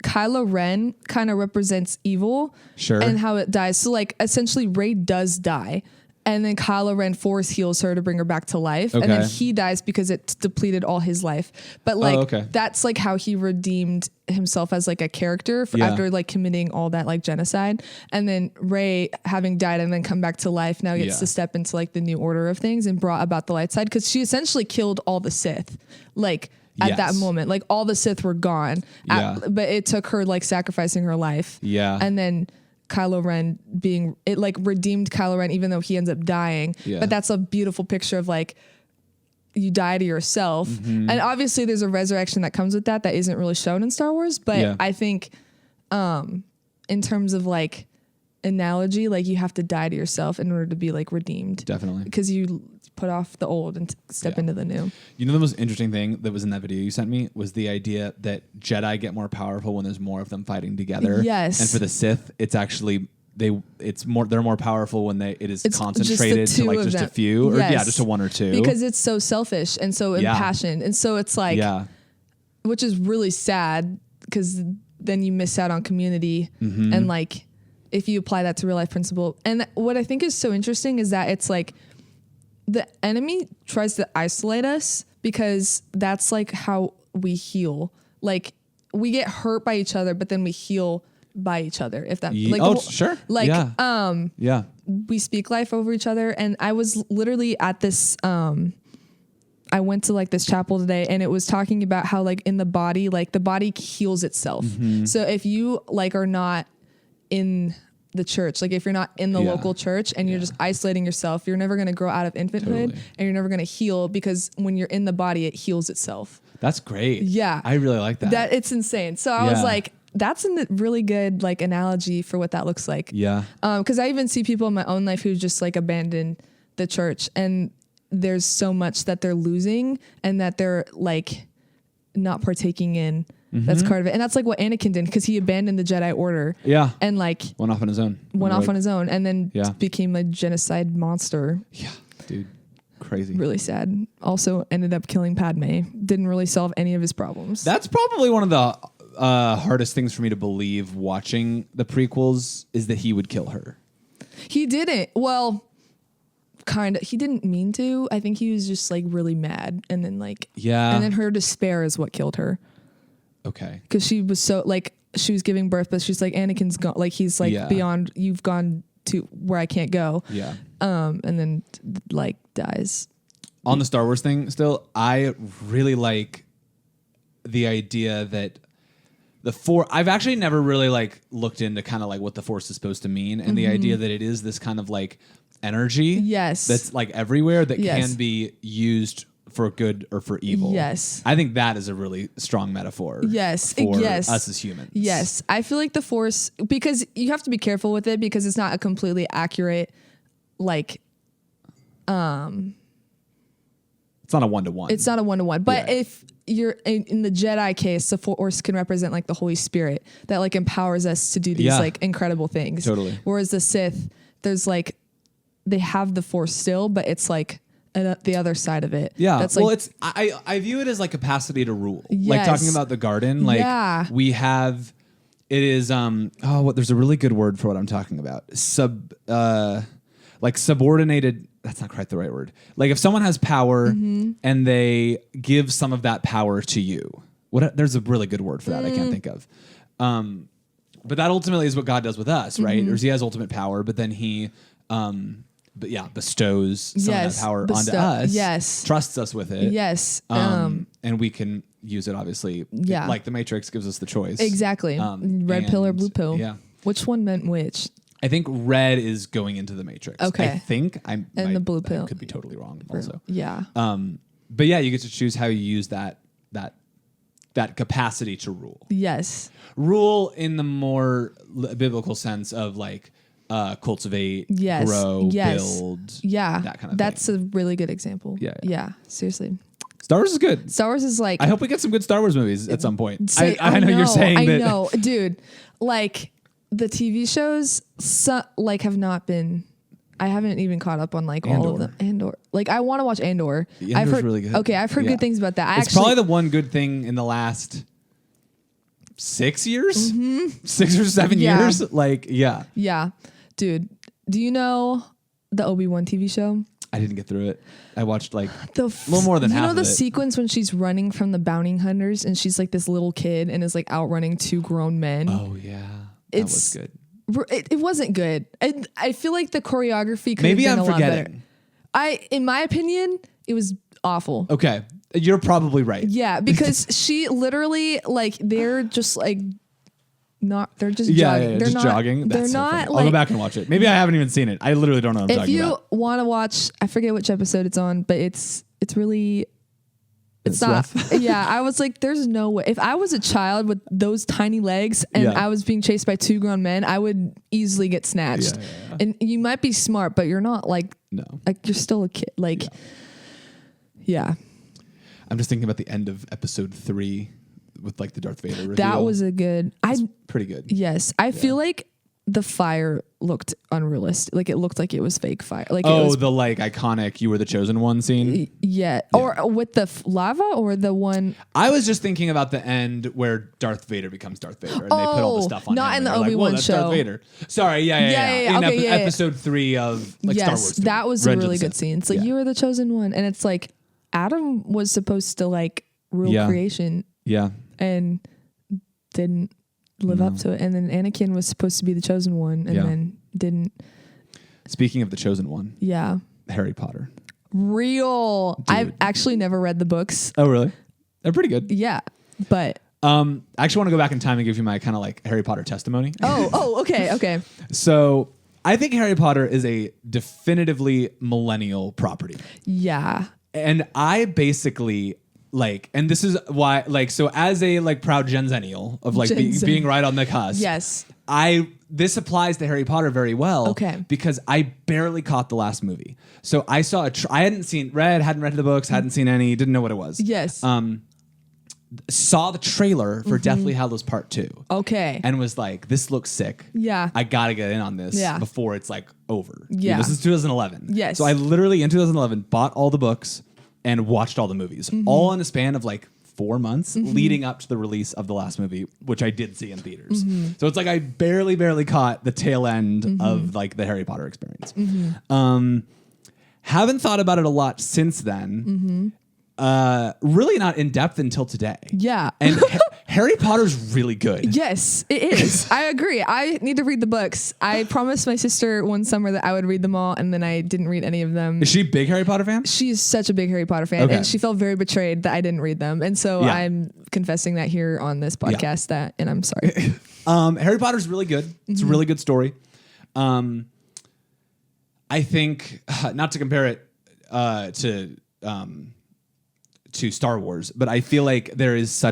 B: Kylo Ren kind of represents evil. Sure. And how it dies. So like essentially Rey does die. And then Kylo Ren force heals her to bring her back to life. Okay. And then he dies because it depleted all his life. But like, that's like how he redeemed himself as like a character after like committing all that like genocide. And then Rey, having died and then come back to life, now gets to step into like the new order of things and brought about the light side. Cause she essentially killed all the Sith. Like at that moment, like all the Sith were gone, but it took her like sacrificing her life. Yeah. And then Kylo Ren like redeemed Kylo Ren, even though he ends up dying. Yeah. But that's a beautiful picture of like, you die to yourself. And obviously there's a resurrection that comes with that isn't really shown in Star Wars. But I think, in terms of like analogy, like you have to die to yourself in order to be like redeemed. Definitely. Because you put off the old and step into the new.
A: You know, the most interesting thing that was in that video you sent me was the idea that Jedi get more powerful when there's more of them fighting together. Yes. And for the Sith, it's actually they're more powerful when it's concentrated to like just a few or just a one or two.
B: Because it's so selfish and so impassioned. And so it's like which is really sad because then you miss out on community and like if you apply that to real life principle. And what I think is so interesting is that it's like the enemy tries to isolate us because that's like how we heal. Like we get hurt by each other, but then we heal by each other. If that like
A: sure.
B: Like we speak life over each other. And I was literally at this I went to like this chapel today and it was talking about how like in the body, like the body heals itself. So if you like are not in the church, like if you're not in the local church and you're just isolating yourself, you're never going to grow out of infanthood and you're never going to heal because when you're in the body, it heals itself.
A: That's great.
B: Yeah.
A: I really like that.
B: That it's insane. So I was like, that's a really good like analogy for what that looks like. Yeah. Cause I even see people in my own life who just like abandon the church and there's so much that they're losing and that they're like not partaking in. That's part of it. And that's like what Anakin did because he abandoned the Jedi Order. Yeah. And like
A: went off on his own.
B: And then became a genocide monster.
A: Yeah, dude. Crazy.
B: Really sad. Also ended up killing Padme. Didn't really solve any of his problems.
A: That's probably one of the hardest things for me to believe watching the prequels is that he would kill her.
B: He didn't. Well, kind of. He didn't mean to. I think he was just like really mad, and then like and then her despair is what killed her.
A: Okay.
B: Because she was so like she was giving birth, but she's like Anakin's gone. Like he's like beyond. You've gone to where I can't go.
A: Yeah.
B: And then like dies.
A: On the Star Wars thing, still, I really like the idea that the Force. I've actually never really like looked into kind of like what the Force is supposed to mean, and the idea that it is this kind of like energy.
B: Yes.
A: That's like everywhere that can be used for good or for evil.
B: Yes.
A: I think that is a really strong metaphor.
B: Yes.
A: For
B: yes.
A: us as humans.
B: Yes. I feel like the Force, because you have to be careful with it because it's not a completely accurate, like,
A: it's not a one-to-one.
B: It's not a one-to-one. But if you're in the Jedi case, the Force can represent like the Holy Spirit that like empowers us to do these like incredible things.
A: Totally.
B: Whereas the Sith, there's like, they have the Force still, but it's like, the other side of it.
A: Yeah.
B: That's
A: well,
B: like,
A: it's I view it as like capacity to rule.
B: Yes.
A: Like talking about the garden. Like we have it is there's a really good word for what I'm talking about. Like subordinated, that's not quite the right word. Like if someone has power and they give some of that power to you. There's a really good word for that I can't think of. But that ultimately is what God does with us, right? Or he has ultimate power, but then he bestows some of that power onto us.
B: Yes.
A: Trusts us with it.
B: Yes.
A: And we can use it, obviously.
B: Yeah.
A: Like the Matrix gives us the choice.
B: Exactly. Red pill or blue pill.
A: Yeah.
B: Which one meant which?
A: I think red is going into the Matrix.
B: Okay.
A: I think
B: the blue pill.
A: I could be totally wrong also.
B: Yeah.
A: But yeah, you get to choose how you use that capacity to rule.
B: Yes.
A: Rule in the more biblical sense of like, cultivate, grow, build.
B: Yeah.
A: That kind of
B: That's
A: thing.
B: a really good example.
A: Yeah.
B: Seriously.
A: Star Wars is good.
B: Star Wars is like...
A: I hope we get some good Star Wars movies at some point.
B: I
A: know you're saying that.
B: I know. Dude, like the TV shows have not been... I haven't even caught up on like all of them. Andor. Like I want to watch Andor.
A: I've heard really good.
B: Okay, I've heard good things about that.
A: It's probably the one good thing in the last 6 years? 6 or 7 years? Like, yeah.
B: Yeah. Dude, do you know the Obi-Wan TV show?
A: I didn't get through it. I watched like
B: a
A: little more than half of it.
B: You know the sequence when she's running from the bounty hunters and she's like this little kid and is like outrunning two grown men?
A: Oh, yeah. That was good.
B: It wasn't good. I feel like the choreography could have been a lot better. In my opinion, it was awful.
A: Okay. You're probably right.
B: Yeah, because she literally like they're just like they're just jogging.
A: Yeah,
B: they're
A: just
B: not,
A: jogging.
B: They're
A: That's so
B: not
A: funny.
B: like,
A: I'll go back and watch it. Maybe I haven't even seen it. I literally don't know what I'm talking about.
B: If you want to watch, I forget which episode it's on, but it's really it's not rough. Yeah, I was like, there's no way. If I was a child with those tiny legs and I was being chased by two grown men, I would easily get snatched. Yeah. And you might be smart, but you're not like you're still a kid. Like yeah.
A: I'm just thinking about the end of episode 3 with like the Darth Vader reveal.
B: That was
A: pretty good.
B: Yes. I feel like the fire looked unrealistic. Like it looked like it was fake fire. Like
A: the like iconic "You Were the Chosen One" scene.
B: Yeah. Or with the lava, or the one.
A: I was just thinking about the end where Darth Vader becomes Darth Vader, and they put all the stuff on
B: not
A: him.
B: in the Obi-Wan
A: that's
B: show.
A: Darth Vader. Sorry. Yeah. In episode 3 of like Star Wars. 3,
B: that was a really good scene. It's like you were the chosen one, and it's like Adam was supposed to like rule creation.
A: Yeah.
B: And didn't live up to it. And then Anakin was supposed to be the chosen one and then didn't.
A: Speaking of the chosen one.
B: Yeah.
A: Harry Potter.
B: Real. Dude. I've actually never read the books.
A: Oh, really? They're pretty good.
B: Yeah. But.
A: I actually want to go back in time and give you my kind of like Harry Potter testimony.
B: Okay.
A: So I think Harry Potter is a definitively millennial property.
B: Yeah.
A: And I basically... like, and this is why, like, so as a like proud Gen-zennial of like being right on the cusp,
B: yes,
A: this applies to Harry Potter very well, because I barely caught the last movie. So I saw I hadn't read the books, hadn't seen any, didn't know what it was.
B: Yes,
A: saw the trailer for Deathly Hallows Part 2.
B: Okay,
A: and was like, this looks sick.
B: Yeah,
A: I gotta get in on this before it's like over.
B: Yeah,
A: this is 2011.
B: Yes,
A: so I literally in 2011 bought all the books and watched all the movies, all in a span of like 4 months leading up to the release of the last movie, which I did see in theaters. So it's like I barely caught the tail end of like the Harry Potter experience. Haven't thought about it a lot since then. Really not in depth until today.
B: Yeah.
A: And Harry Potter's really good.
B: Yes, it is. I agree. I need to read the books. I promised my sister one summer that I would read them all, and then I didn't read any of them.
A: Is she a big Harry Potter fan?
B: She's such a big Harry Potter fan, and she felt very betrayed that I didn't read them. And so I'm confessing that here on this podcast and I'm sorry.
A: Harry Potter's really good. It's a really good story. I think, not to compare it to Star Wars, but I feel like there is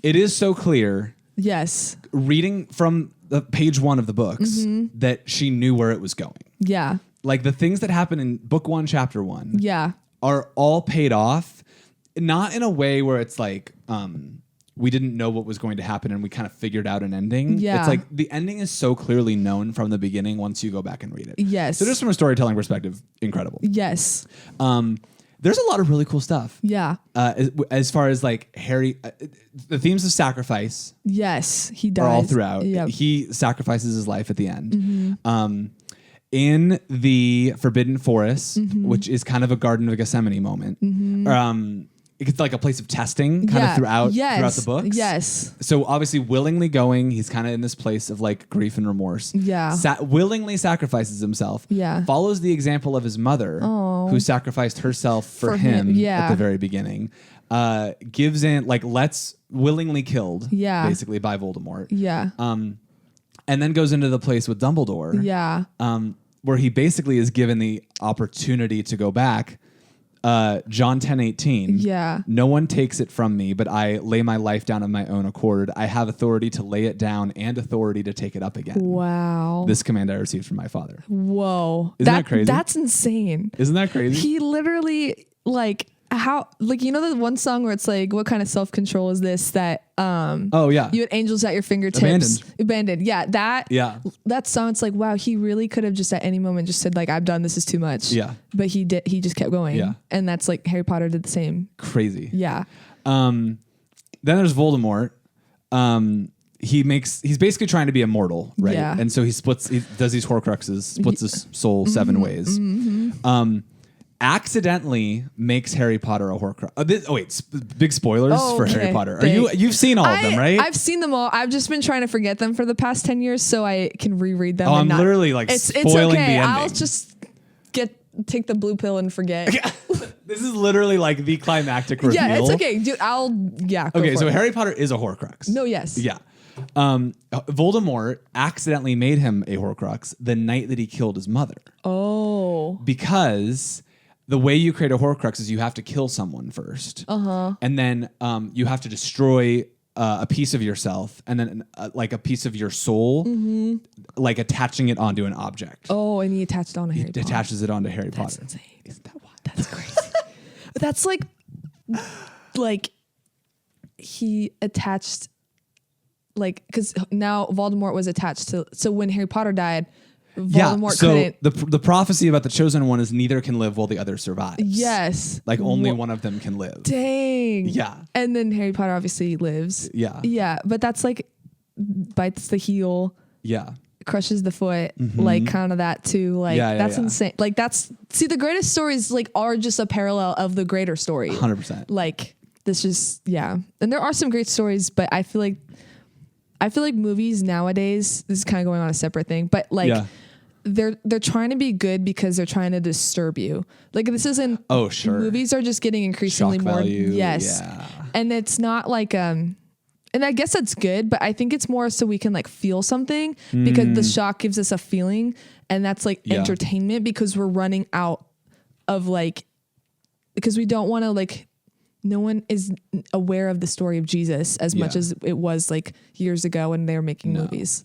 A: it is so clear.
B: Yes.
A: Reading from the page 1 of the books that she knew where it was going.
B: Yeah.
A: Like the things that happen in book 1, chapter 1 are all paid off, not in a way where it's like, we didn't know what was going to happen and we kind of figured out an ending.
B: Yeah.
A: It's like the ending is so clearly known from the beginning once you go back and read it.
B: Yes.
A: So just from a storytelling perspective, incredible.
B: Yes.
A: There's a lot of really cool stuff.
B: Yeah.
A: As far as like Harry, the themes of sacrifice.
B: Yes. He dies.
A: Are all throughout.
B: Yep.
A: He sacrifices his life at the end. In the Forbidden Forest, which is kind of a Garden of Gethsemane moment. It's like a place of testing kind of throughout the books.
B: Yes.
A: So obviously willingly going, he's kind of in this place of like grief and remorse.
B: Yeah.
A: Willingly sacrifices himself.
B: Yeah.
A: Follows the example of his mother who sacrificed herself for him at the very beginning. Gives in, like, willingly killed basically by Voldemort. Yeah. And then goes into the place with Dumbledore.
B: Yeah.
A: Where he basically is given the opportunity to go back. John 10:18.
B: Yeah.
A: No one takes it from me, but I lay my life down of my own accord. I have authority to lay it down and authority to take it up again.
B: Wow.
A: This command I received from my father.
B: Whoa.
A: Isn't that crazy?
B: That's insane.
A: Isn't that crazy?
B: He literally, like, you know the one song where it's like, what kind of self-control is this that you had angels at your fingertips. Abandoned. Yeah. That song, it's like, wow, he really could have just at any moment just said like, I'm done, this is too much. Yeah. But he just kept going. Yeah. And that's like Harry Potter did the same.
A: Crazy.
B: Yeah.
A: Then there's Voldemort. He's basically trying to be immortal, right? Yeah. And so he does these Horcruxes, splits his soul 7 ways. Accidentally makes Harry Potter a Horcrux. Big spoilers for Harry Potter. You've seen all of them, right?
B: I've seen them all. I've just been trying to forget them for the past 10 years so I can reread them.
A: Oh, I'm literally like spoiling the ending.
B: I'll just take the blue pill and forget.
A: This is literally like the climactic reveal.
B: Yeah, it's okay, dude. Okay,
A: so Harry Potter is a Horcrux.
B: No, yes.
A: Yeah. Voldemort accidentally made him a Horcrux the night that he killed his mother. Oh. Because the way you create a Horcrux is you have to kill someone first. And then you have to destroy a piece of yourself and then like a piece of your soul, like attaching it onto an object.
B: Oh, and he attached it onto Harry Potter.
A: Attaches it onto Harry Potter.
B: That's insane. Isn't that wild? That's crazy. That's like he attached, like, because now Voldemort was attached to, so when Harry Potter died, Voldemort couldn't.
A: The prophecy about the chosen one is neither can live while the other survives.
B: Yes.
A: Like only one of them can live.
B: Dang.
A: Yeah.
B: And then Harry Potter obviously lives.
A: Yeah.
B: Yeah. But that's like bites the heel.
A: Yeah.
B: Crushes the foot. Like kind of that too. Like that's insane. Like the greatest stories like are just a parallel of the greater story.
A: 100%.
B: Like this just, and there are some great stories, but I feel like movies nowadays, this is kind of going on a separate thing, but like they're trying to be good because they're trying to disturb you. Like this isn't.
A: Oh sure.
B: Movies are just getting increasingly
A: Shock
B: more.
A: Value,
B: yes. Yeah. And it's not like and I guess that's good, but I think it's more so we can like feel something because the shock gives us a feeling, and that's like entertainment because we're running out of like, because we don't want to like. No one is aware of the story of Jesus as much as it was like years ago when they were making movies.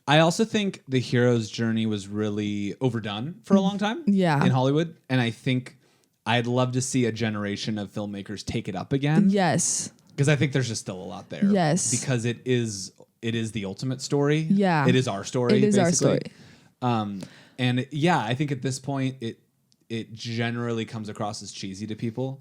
A: I also think the hero's journey was really overdone for a long time in Hollywood. And I think I'd love to see a generation of filmmakers take it up again. Yes. Because I think there's just still a lot there. Yes. Because it is the ultimate story. Yeah. It is our story. It is basically our story. And I think at this point it generally comes across as cheesy to people,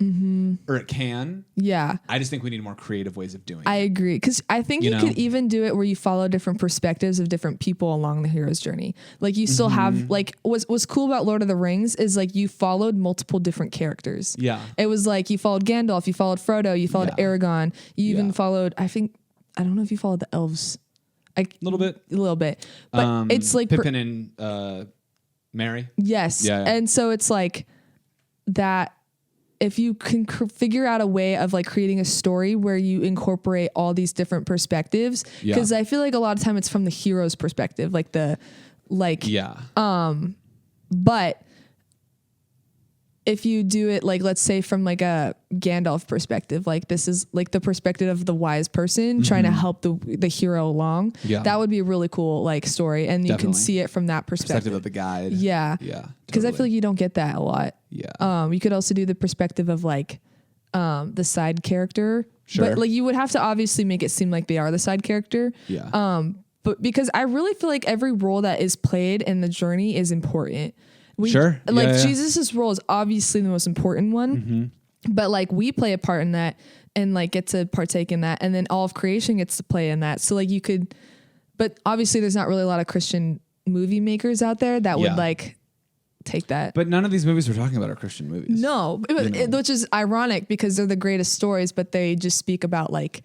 A: or it can.
B: Yeah.
A: I just think we need more creative ways of doing
B: I
A: it.
B: agree. Because I think you could even do it where you follow different perspectives of different people along the hero's journey. Like you still have like what's cool about Lord of the Rings is like you followed multiple different characters.
A: Yeah.
B: It was like you followed Gandalf, you followed Frodo, you followed Aragorn, you even followed, I don't know if you followed the elves. A
A: little bit.
B: But it's like
A: Pippin and Mary.
B: Yes.
A: Yeah.
B: And so it's like that if you can figure out a way of like creating a story where you incorporate all these different perspectives, because I feel like a lot of time it's from the hero's perspective, but if you do it like, let's say from like a Gandalf perspective, like this is like the perspective of the wise person trying to help the hero along. Yeah. That would be a really cool like story. And you can see it from that perspective
A: of the guide.
B: Yeah.
A: Yeah.
B: Because I feel like you don't get that a lot.
A: Yeah.
B: You could also do the perspective of like the side character.
A: Sure.
B: But like you would have to obviously make it seem like they are the side character.
A: Yeah.
B: But because I really feel like every role that is played in the journey is important. Jesus' role is obviously the most important one, but like we play a part in that and like get to partake in that. And then all of creation gets to play in that. So like you could, but obviously there's not really a lot of Christian movie makers out there that would like take that.
A: But none of these movies we're talking about are Christian movies.
B: No, which is ironic because they're the greatest stories, but they just speak about like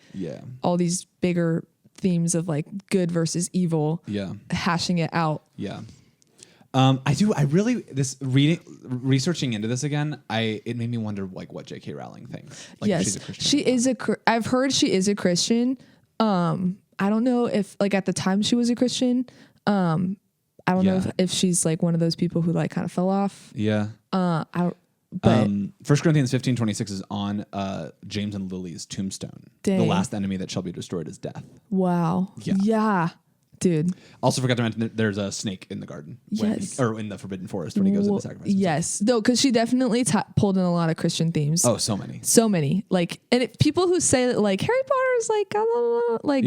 B: all these bigger themes of like good versus evil, hashing it out.
A: Yeah. Researching into this again, it made me wonder like what J.K. Rowling thinks. Like
B: yes,
A: if she's a Christian.
B: I've heard she is a Christian. I don't know if like at the time she was a Christian. I don't know if she's like one of those people who like kind of fell off.
A: Yeah.
B: But
A: 1 Corinthians 15:26 is on James and Lily's tombstone.
B: Dang.
A: The last enemy that shall be destroyed is death.
B: Wow. Yeah. Dude.
A: Also forgot to mention that there's a snake in the garden. Or in the Forbidden Forest when he goes into sacrifice.
B: Yes. No, because she definitely pulled in a lot of Christian themes.
A: Oh, so many.
B: So many. Like, and people who say that like Harry Potter is like,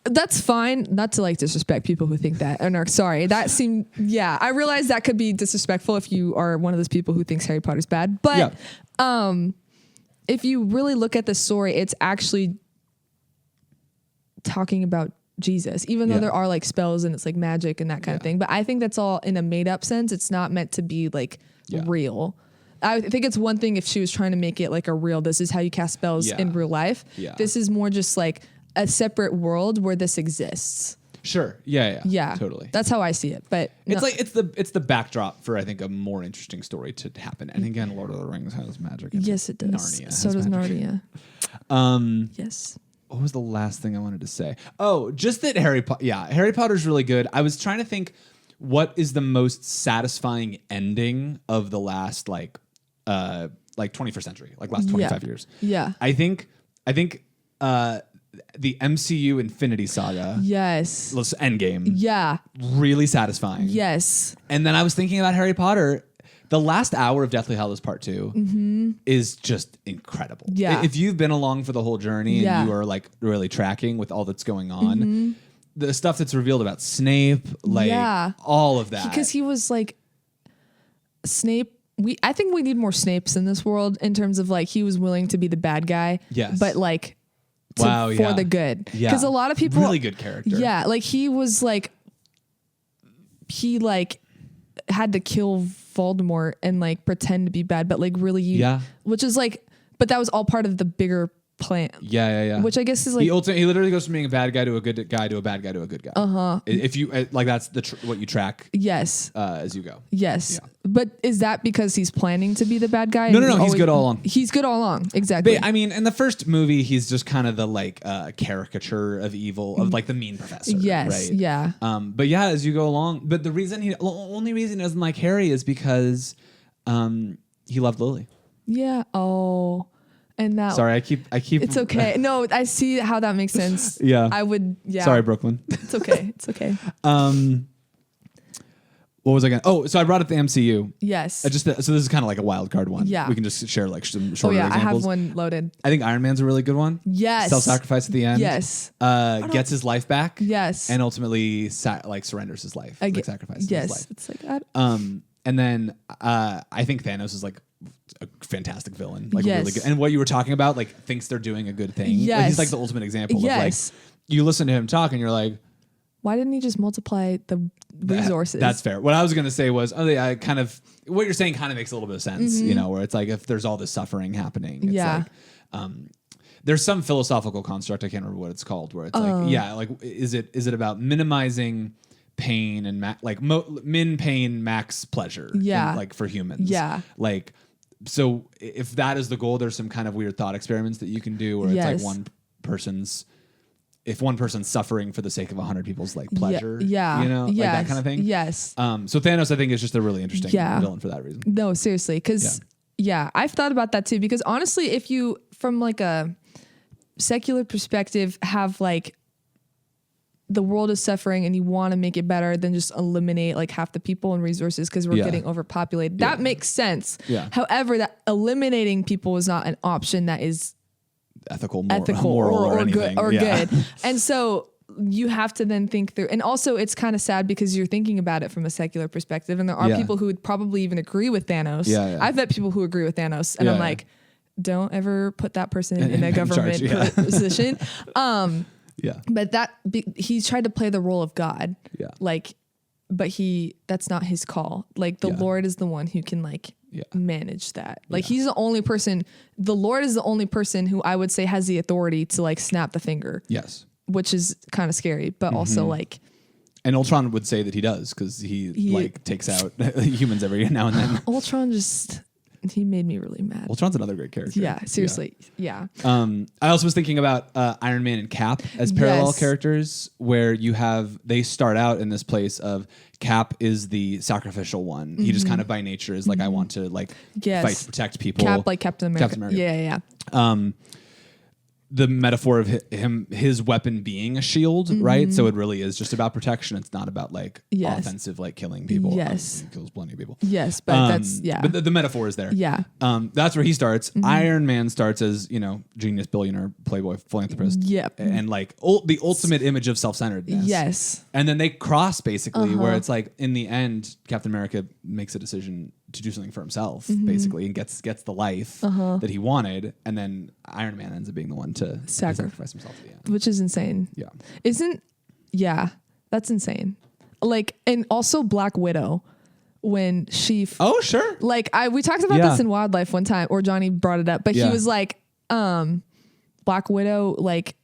B: that's fine. Not to like disrespect people who think that. And are sorry. That seemed, I realize that could be disrespectful if you are one of those people who thinks Harry Potter's bad. But if you really look at the story, it's actually talking about Jesus, even though there are like spells and it's like magic and that kind of thing. But I think that's all in a made up sense. It's not meant to be like real. I think it's one thing if she was trying to make it like a real, this is how you cast spells in real life. Yeah. This is more just like a separate world where this exists.
A: Sure. Yeah. Totally.
B: That's how I see it. But
A: it's like it's the backdrop for I think a more interesting story to happen. And again, Lord of the Rings has magic.
B: Yes, it does.
A: Narnia.
B: So does Narnia. Yes.
A: What was the last thing I wanted to say? Oh, just that Harry Potter's really good. I was trying to think what is the most satisfying ending of the last like 21st century, like last 25 years.
B: Yeah.
A: I think the MCU Infinity Saga.
B: Yes.
A: Endgame.
B: Yeah.
A: Really satisfying.
B: Yes.
A: And then I was thinking about Harry Potter. The last hour of Deathly Hallows Part 2 is just incredible.
B: Yeah.
A: If you've been along for the whole journey and you are like really tracking with all that's going on, the stuff that's revealed about Snape, like all of that.
B: Because he was like Snape. I think we need more Snapes in this world in terms of like he was willing to be the bad guy.
A: Yes.
B: But like for the good.
A: Yeah.
B: Because a lot of people
A: really good character.
B: Yeah. Like he was like had to kill Voldemort and like pretend to be bad, but like really, which is like, but that was all part of the bigger plan.
A: Yeah.
B: Which I guess is like
A: he literally goes from being a bad guy to a good guy to a bad guy to a good guy. If you like, that's what you track.
B: Yes.
A: As you go.
B: Yes. Yeah. But is that because he's planning to be the bad guy?
A: No. He's good all along.
B: He's good all along. Exactly.
A: But, I mean, in the first movie, he's just kind of the like caricature of evil, of like the mean professor.
B: Yes.
A: Right?
B: Yeah.
A: But yeah, as you go along, but the only reason he doesn't like Harry is because he loved Lily.
B: Yeah. Oh. And that.
A: Sorry, I keep.
B: It's okay. No, I see how that makes sense.
A: Yeah.
B: I would. Yeah.
A: Sorry, Brooklyn.
B: It's okay. It's okay.
A: What was I going? Oh, so I brought up the MCU.
B: Yes.
A: So this is kind of like a wild card one.
B: Yeah.
A: We can just share like some shorter examples.
B: I have one loaded.
A: I think Iron Man's a really good one.
B: Yes.
A: Self-sacrifice at the end.
B: Yes.
A: Gets his life back.
B: Yes.
A: And ultimately surrenders his life. Like sacrifices his life.
B: It's like that.
A: And then I think Thanos is like a fantastic villain, like
B: Yes.
A: really good. And what you were talking about, like thinks they're doing a good thing.
B: Yes.
A: Like, he's like the ultimate example of like you listen to him talk and you're like,
B: why didn't he just multiply the resources?
A: That's fair. What I was gonna say was, I kind of what you're saying kind of makes a little bit of sense, you know, where it's like if there's all this suffering happening, it's like, there's some philosophical construct, I can't remember what it's called, where it's like is it about minimizing pain and min pain max pleasure, like for humans, like. So if that is the goal, there's some kind of weird thought experiments that you can do where it's like if one person's suffering for the sake of 100 people's like pleasure, you know, like that kind of thing.
B: Yes.
A: So Thanos, I think, is just a really interesting villain for that reason.
B: No, seriously. Cause I've thought about that too, because honestly, if you, from like a secular perspective, have like the world is suffering and you want to make it better than just eliminate like half the people and resources because we're getting overpopulated. That makes sense. Yeah. However, that eliminating people is not an option that is
A: ethical, moral or anything.
B: Good. And so you have to then think through, and also it's kind of sad because you're thinking about it from a secular perspective, and there are people who would probably even agree with Thanos. I've met people who agree with Thanos, and I'm like, don't ever put that person in a government position. But he tried to play the role of God. Yeah. Like, but that's not his call. Like the Lord is the one who can like manage that. Like he's the only person, the Lord is the only person who I would say has the authority to like snap the finger. Yes. Which is kind of scary, but also like.
A: And Ultron would say that he does because he like takes out humans every now and then.
B: Ultron he made me really mad.
A: Ultron's another great character.
B: Yeah, seriously. Yeah.
A: I also was thinking about Iron Man and Cap as parallel characters, where they start out in this place of Cap is the sacrificial one. He just kind of by nature is like, I want to like fight to protect people.
B: Cap like Captain America. Yeah.
A: The metaphor of his weapon being a shield, right? So it really is just about protection. It's not about like offensive, like killing people. Yes. He kills plenty of people.
B: Yes, but
A: But the metaphor is there. Yeah. That's where he starts. Iron Man starts as, genius, billionaire, playboy, philanthropist. Yep. And like the ultimate image of self-centeredness. Yes. And then they cross basically where it's like in the end, Captain America makes a decision to do something for himself, basically, and gets the life that he wanted, and then Iron Man ends up being the one to sacrifice himself at the end.
B: Which is insane. Yeah. That's insane. Like, and also Black Widow, when she...
A: oh, sure.
B: Like, we talked about this in Wildlife one time, or Johnny brought it up, but he was like, Black Widow, like,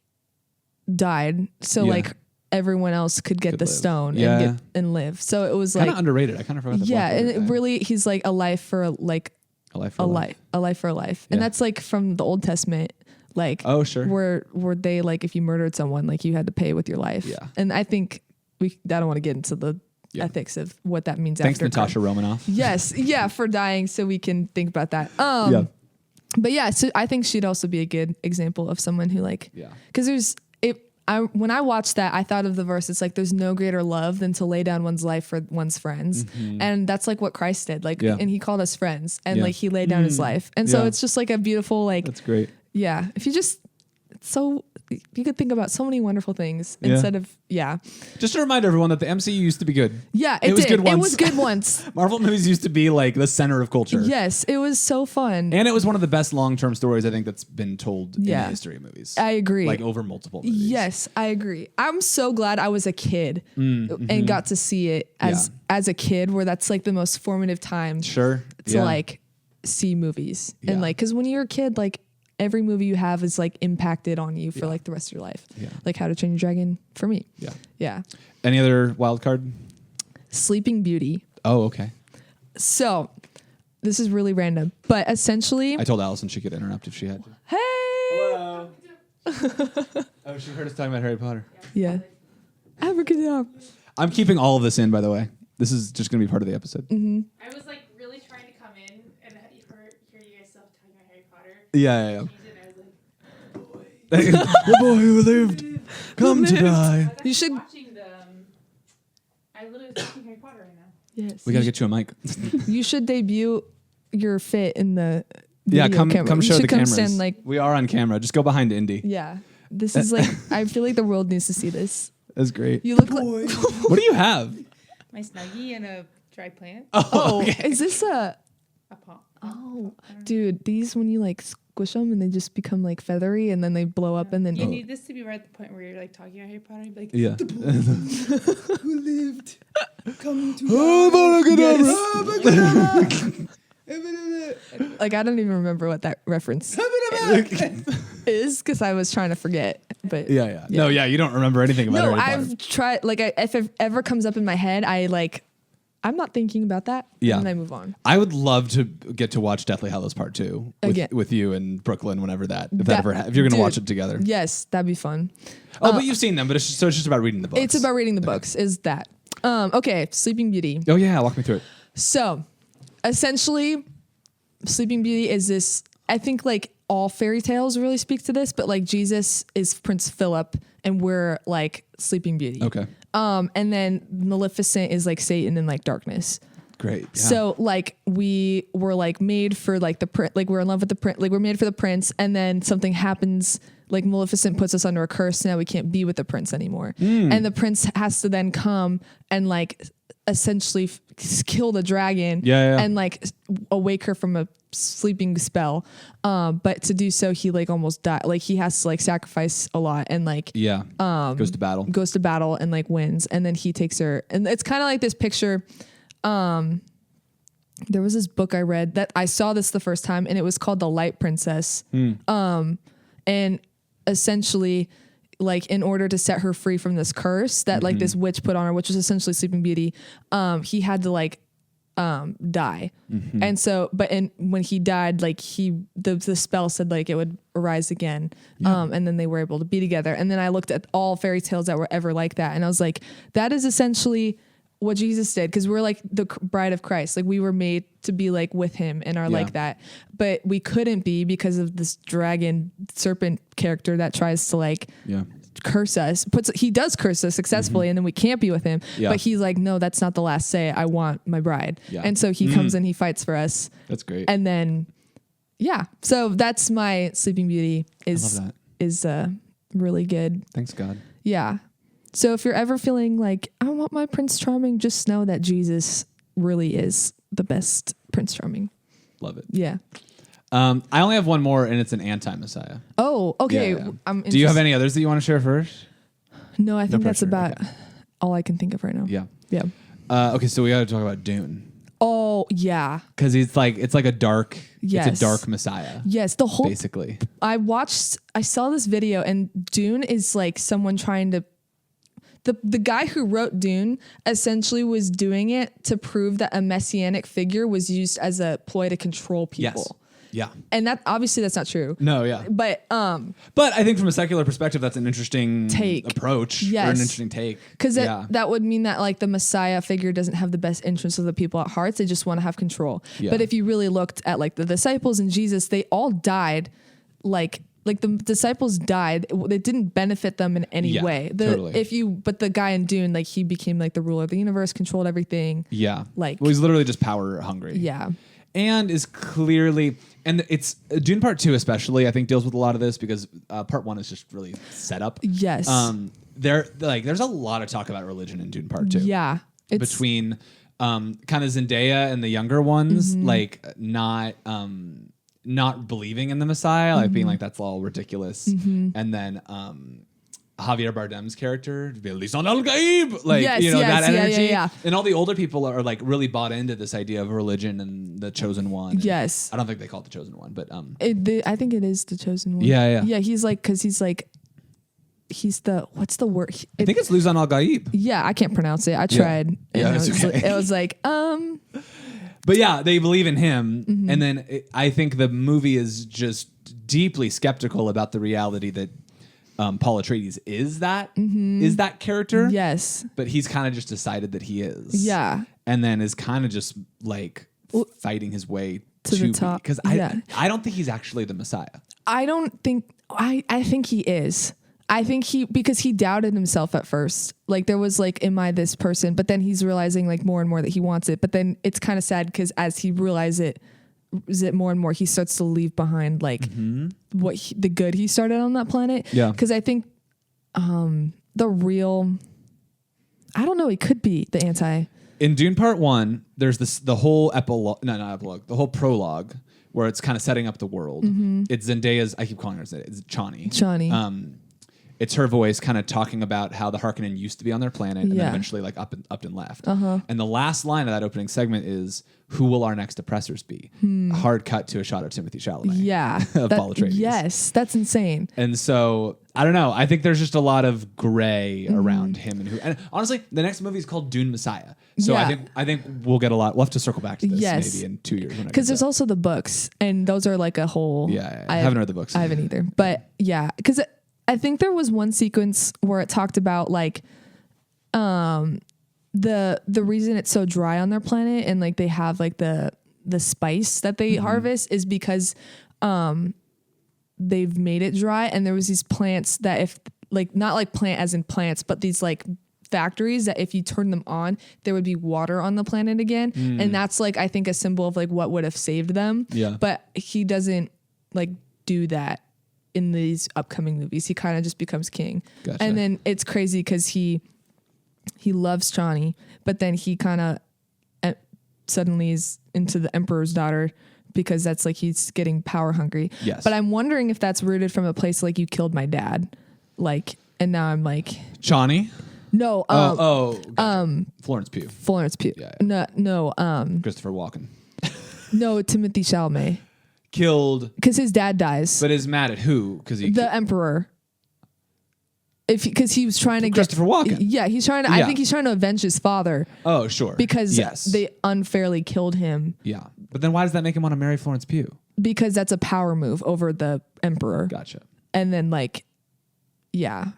B: died, so like... everyone else could get the stone and live. So it was like
A: kind of underrated. I kind of forgot that.
B: Yeah, and it really, he's like a life for a life. And that's like from the Old Testament. Like, oh sure, where they like if you murdered someone, like you had to pay with your life. Yeah, and I think I don't want to get into the ethics of what that means.
A: Thanks,
B: after
A: Natasha Romanoff.
B: Yes, for dying, so we can think about that. But yeah, so I think she'd also be a good example of someone who like because when I watched that, I thought of the verse. It's like, there's no greater love than to lay down one's life for one's friends. And that's like what Christ did. Like, and he called us friends, and like he laid down his life. And so it's just like a beautiful, like,
A: that's great.
B: Yeah. If you just, you could think about so many wonderful things instead of,
A: Just to remind everyone that the MCU used to be good.
B: Yeah, it was good once. It was good once.
A: Marvel movies used to be like the center of culture.
B: Yes, it was so fun.
A: And it was one of the best long-term stories I think that's been told in the history of movies.
B: I agree.
A: Like over multiple movies.
B: Yes, I agree. I'm so glad I was a kid and got to see it as a kid, where that's like the most formative time.
A: Sure.
B: To like see movies. And like, because when you're a kid, like, every movie you have is like impacted on you for like the rest of your life. Yeah. Like How to Train Your Dragon for me. Yeah. Yeah.
A: Any other wild card?
B: Sleeping Beauty.
A: Oh, okay.
B: So this is really random, but essentially
A: I told Allison she could interrupt if she had to.
B: Hey.
A: Hello. Oh, she heard us talking about Harry Potter.
B: Yeah. Abracadabra.
A: I'm keeping all of this in, by the way. This is just going to be part of the episode.
C: I was like really trying to come in and hear you guys talking about Harry Potter.
A: Yeah. The boy who lived, come to die.
B: You should.
C: I literally watching Harry Potter right now.
B: Yes.
A: We gotta get you a mic.
B: You should debut your fit in the.
A: Come show the cameras.
B: Stand, like,
A: we are on camera. Just go behind Indy.
B: Yeah, this is like. I feel like the world needs to see this.
A: That's great.
B: You look like.
A: What do you have?
C: My Snuggie and a Dried plant.
B: Oh,
A: okay.
B: is this a?
C: A palm.
B: Oh, dude, these when you like squish them and they just become like feathery and then they blow up and then.
C: You need this to be right at the point where you're like talking about Harry Potter. You'd be like,
A: Yeah.
C: who lived, come to
B: Like I don't even remember what that reference is because I was trying to forget. But
A: Yeah. No, yeah, you don't remember anything about
B: no,
A: Harry Potter.
B: I've tried. Like if it ever comes up in my head, I'm not thinking about that.
A: Yeah.
B: And then I move on.
A: I would love to get to watch Deathly Hallows Part 2
B: Again.
A: with you and Brooklyn whenever if you're going to watch it together.
B: Yes, that'd be fun.
A: But you've seen them, but it's just about reading the books.
B: It's about reading the books. Is that okay? Sleeping Beauty.
A: Oh yeah, walk me through it.
B: So, essentially, Sleeping Beauty is this. I think like all fairy tales really speak to this, but like Jesus is Prince Philip, and we're like Sleeping Beauty.
A: Okay.
B: And then Maleficent is like Satan and like darkness.
A: Great. Yeah.
B: So like we were like made for like like we're in love with the prince, like we're made for the prince, and then something happens, like Maleficent puts us under a curse, now we can't be with the prince anymore. And the prince has to then come and like essentially kill the dragon and like awake her from a sleeping spell. But to do so he like almost died. Like he has to like sacrifice a lot and like
A: goes to battle
B: and like wins, and then he takes her, and it's kind of like this picture. There was this book I read that I saw this the first time, and it was called The Light Princess. And essentially like in order to set her free from this curse that like this witch put on her, which was essentially Sleeping Beauty, he had to like die. And so when he died, like the spell said like it would arise again. And then they were able to be together. And then I looked at all fairy tales that were ever like that, and I was like, that is essentially what Jesus did, because we're like the bride of Christ. Like we were made to be like with him and are like that, but we couldn't be because of this dragon serpent character that tries to like curse us. He does curse us successfully, and then we can't be with him. But he's like, no, that's not the last say. I want my bride. And so he comes and he fights for us.
A: That's great.
B: And then so that's my Sleeping Beauty is really good.
A: Thanks God.
B: Yeah. So if you're ever feeling like I want my Prince Charming, just know that Jesus really is the best Prince Charming.
A: Love it.
B: Yeah.
A: I only have one more, and it's an anti-Messiah.
B: Oh, okay.
A: Yeah. Do you have any others that you want to share first?
B: No, I think that's about all I can think of right now.
A: Yeah.
B: Yeah.
A: Okay, so we got to talk about Dune.
B: Oh, yeah.
A: Because it's like a dark,
B: Yes.
A: it's a dark Messiah.
B: Yes, the whole
A: basically.
B: I saw this video, and Dune is like someone trying to. The guy who wrote Dune essentially was doing it to prove that a messianic figure was used as a ploy to control people.
A: Yes. Yeah.
B: And that obviously that's not true.
A: No, yeah.
B: But
A: I think from a secular perspective, that's an interesting approach.
B: Yes.
A: Or an interesting take.
B: Because that would mean that like the Messiah figure doesn't have the best interests of the people at heart. They just want to have control.
A: Yeah.
B: But if you really looked at like the disciples and Jesus, they all died like the disciples died. It didn't benefit them in any way.
A: Totally.
B: But the guy in Dune, like he became like the ruler of the universe, controlled everything.
A: Yeah.
B: Like,
A: well, he's literally just power hungry.
B: Yeah.
A: And is clearly, and it's Dune Part 2 especially, I think deals with a lot of this because Part 1 is just really set up.
B: Yes.
A: There's a lot of talk about religion in Dune Part 2.
B: Yeah.
A: Between kind of Zendaya and the younger ones, like not believing in the Messiah, like being like, that's all ridiculous. And then Javier Bardem's character, Lisan al-Gaib, like, that energy.
B: Yeah.
A: And all the older people are like really bought into this idea of religion and the chosen one.
B: Yes.
A: I don't think they call it the chosen one, but
B: I think it is the chosen one.
A: Yeah.
B: Yeah, he's the, what's the word?
A: I think it's Lisan al-Gaib.
B: Yeah, I can't pronounce it. I tried.
A: Yeah,
B: it was like,
A: But yeah, they believe in him. And then I think the movie is just deeply skeptical about the reality that Paul Atreides is that character.
B: Yes.
A: But he's kind of just decided that he is.
B: Yeah.
A: And then is kind of just like fighting his way
B: to the top.
A: Because I don't think he's actually the Messiah.
B: I think he is. I think because he doubted himself at first. Like there was like, am I this person? But then he's realizing like more and more that he wants it. But then it's kind of sad because as he realizes it more and more, he starts to leave behind like the good he started on that planet.
A: Yeah.
B: Because I think I don't know, it could be the anti.
A: in Dune Part 1, there's the whole the whole prologue where it's kind of setting up the world. It's Zendaya's, I keep calling her Zendaya, it's Chani. It's her voice kind of talking about how the Harkonnen used to be on their planet and then eventually like up and left. And the last line of that opening segment is, "Who will our next oppressors be?" A hard cut to a shot of Timothy Chalamet.
B: Yeah.
A: Of Paul Atreides.
B: Yes, that's insane.
A: And so, I don't know. I think there's just a lot of gray around him and honestly, the next movie is called Dune Messiah. So I think we'll get a lot. We'll have to circle back to this maybe in 2 years.
B: Because there's also the books, and those are like a whole.
A: I haven't read the books.
B: I haven't either. But yeah, because I think there was one sequence where it talked about like the reason it's so dry on their planet and like they have like the spice that they harvest is because they've made it dry, and there was these plants that if like not like plant as in plants, but these like factories that if you turn them on, there would be water on the planet again. And that's like I think a symbol of like what would have saved them.
A: Yeah.
B: But he doesn't like do that in these upcoming movies. He kind of just becomes king.
A: Gotcha.
B: And then it's crazy because he loves Chani, but then he kind of suddenly is into the Emperor's daughter because that's like he's getting power hungry.
A: Yes.
B: But I'm wondering if that's rooted from a place like you killed my dad. Like, and now I'm like...
A: Chani?
B: No.
A: Gotcha. Florence Pugh.
B: Florence Pugh.
A: Yeah.
B: No.
A: Christopher Walken.
B: No, Timothy Chalamet.
A: Killed...
B: Because his dad dies.
A: But is mad at who? Because
B: the Emperor. Because he was trying to get
A: Christopher Walken.
B: Yeah, he's trying to. I think he's trying to avenge his father.
A: Oh, sure.
B: Because they unfairly killed him.
A: Yeah, but then why does that make him want to marry Florence Pugh?
B: Because that's a power move over the Emperor.
A: Gotcha.
B: And then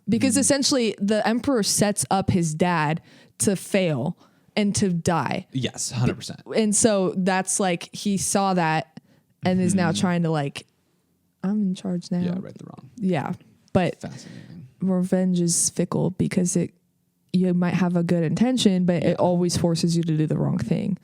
B: because essentially the Emperor sets up his dad to fail and to die.
A: Yes, 100%.
B: And so that's like he saw that and is now trying to like, I'm in charge now.
A: Yeah, right the wrong.
B: Yeah, but
A: Fascinating. Revenge
B: is fickle because you might have a good intention, but it always forces you to do the wrong thing.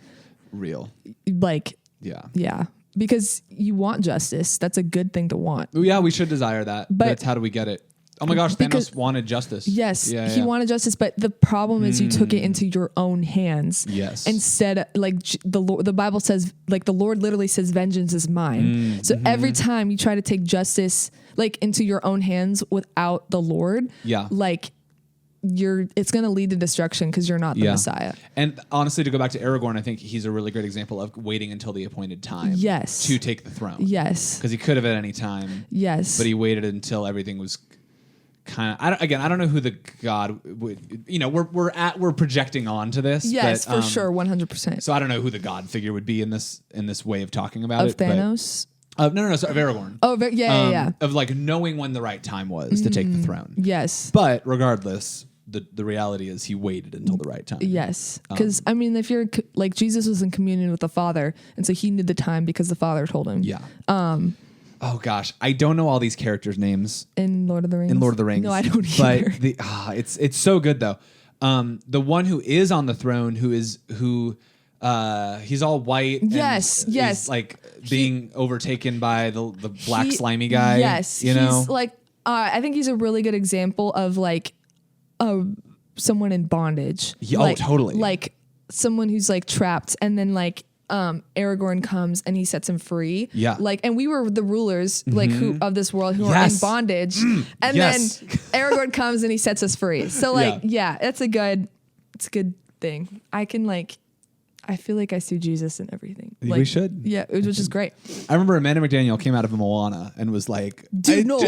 A: Real.
B: Like,
A: yeah.
B: Because you want justice. That's a good thing to want.
A: Yeah, we should desire that. But that's how do we get it? Oh my gosh, Thanos wanted justice.
B: Yes, he wanted justice, but the problem is you took it into your own hands.
A: Yes.
B: Instead, like the Bible says, like the Lord literally says, vengeance is mine. So every time you try to take justice like into your own hands without the Lord, like it's going to lead to destruction because you're not the Messiah.
A: And honestly, to go back to Aragorn, I think he's a really great example of waiting until the appointed time to take the throne. Yes. Because he could have at any time.
B: Yes.
A: But he waited until everything was kind of, I don't know who the God would, we're projecting onto this.
B: Yes,
A: but,
B: for sure. 100%.
A: So I don't know who the God figure would be in this way of talking about it.
B: Of Thanos?
A: No, sorry, of Aragorn.
B: Oh, yeah.
A: Of like knowing when the right time was to take the throne.
B: Yes.
A: But regardless, the reality is he waited until the right time.
B: Yes. Because, if you're like Jesus was in communion with the Father, and so he knew the time because the Father told him.
A: Yeah. Oh gosh, I don't know all these characters' names
B: in Lord of the Rings. No, I don't either.
A: But it's so good though. The one who is on the throne, he's all white.
B: Yes,
A: and
B: yes.
A: Is like being overtaken by the black slimy guy.
B: Yes, he's like I think he's a really good example of like someone in bondage.
A: Oh, totally.
B: Like someone who's like trapped, and then like. Aragorn comes and he sets him free. Yeah. Like, and we were the rulers, like who of this world who are in bondage. And then Aragorn comes and he sets us free. So like, it's a good thing. I feel like I see Jesus in everything. Like,
A: we should.
B: Yeah, which is great.
A: I remember Amanda McDaniel came out of Moana and was like,
B: dude, no.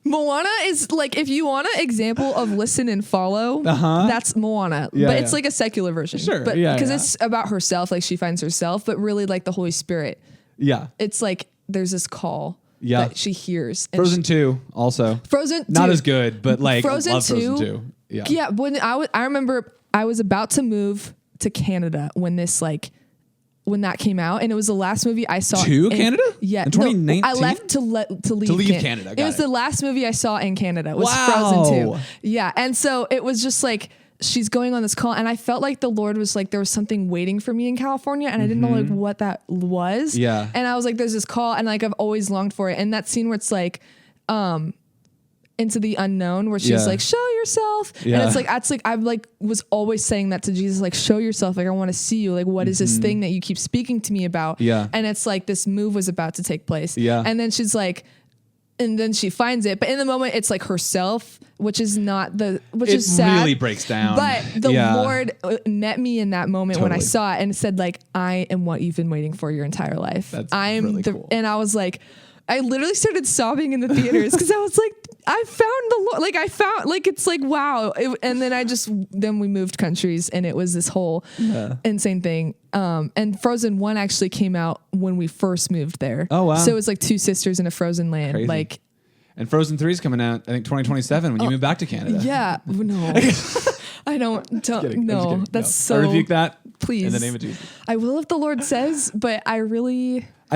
B: Moana is like, if you want an example of listen and follow, that's Moana. But it's like a secular version.
A: Sure.
B: But because it's about herself, like she finds herself, but really like the Holy Spirit. Yeah. It's like there's this call that she hears. And
A: Frozen 2 also.
B: Frozen 2.
A: Not as good, but like
B: Frozen 2.
A: Frozen 2. Yeah.
B: Yeah. When I remember I was about to move to Canada when that came out, and it was the last movie I saw
A: Canada?
B: Yeah.
A: In 2019?
B: I left to leave Canada. It was the last movie I saw in Canada. Was Frozen 2. Yeah. And so it was just like she's going on this call, and I felt like the Lord was like there was something waiting for me in California, and I didn't know like what that was. Yeah. And I was like, there's this call, and like I've always longed for it. And that scene where it's like into the unknown where she's like, show yourself. And it's like I've like was always saying that to Jesus, like, show yourself. Like, I want to see you. Like, what is this thing that you keep speaking to me about? And it's like this move was about to take place. And then she's like, and then she finds it. But in the moment, it's like herself, which is sad.
A: It really breaks down.
B: But the Lord met me in that moment when I saw it and said, like, I am what you've been waiting for your entire life.
A: That's really cool.
B: And I was like, I literally started sobbing in the theaters because I was like, I found the Lord. Like, I found, like, it's like, wow. And then then we moved countries and it was this whole insane thing. And Frozen 1 actually came out when we first moved there.
A: Oh, wow.
B: So it was like two sisters in a frozen land.
A: Crazy.
B: Like,
A: and Frozen 3 is coming out, I think 2027 when you move back to Canada.
B: Yeah. No. I don't no. That's so.
A: I rebuke that.
B: Please.
A: In the name of Jesus.
B: I will if the Lord says, but I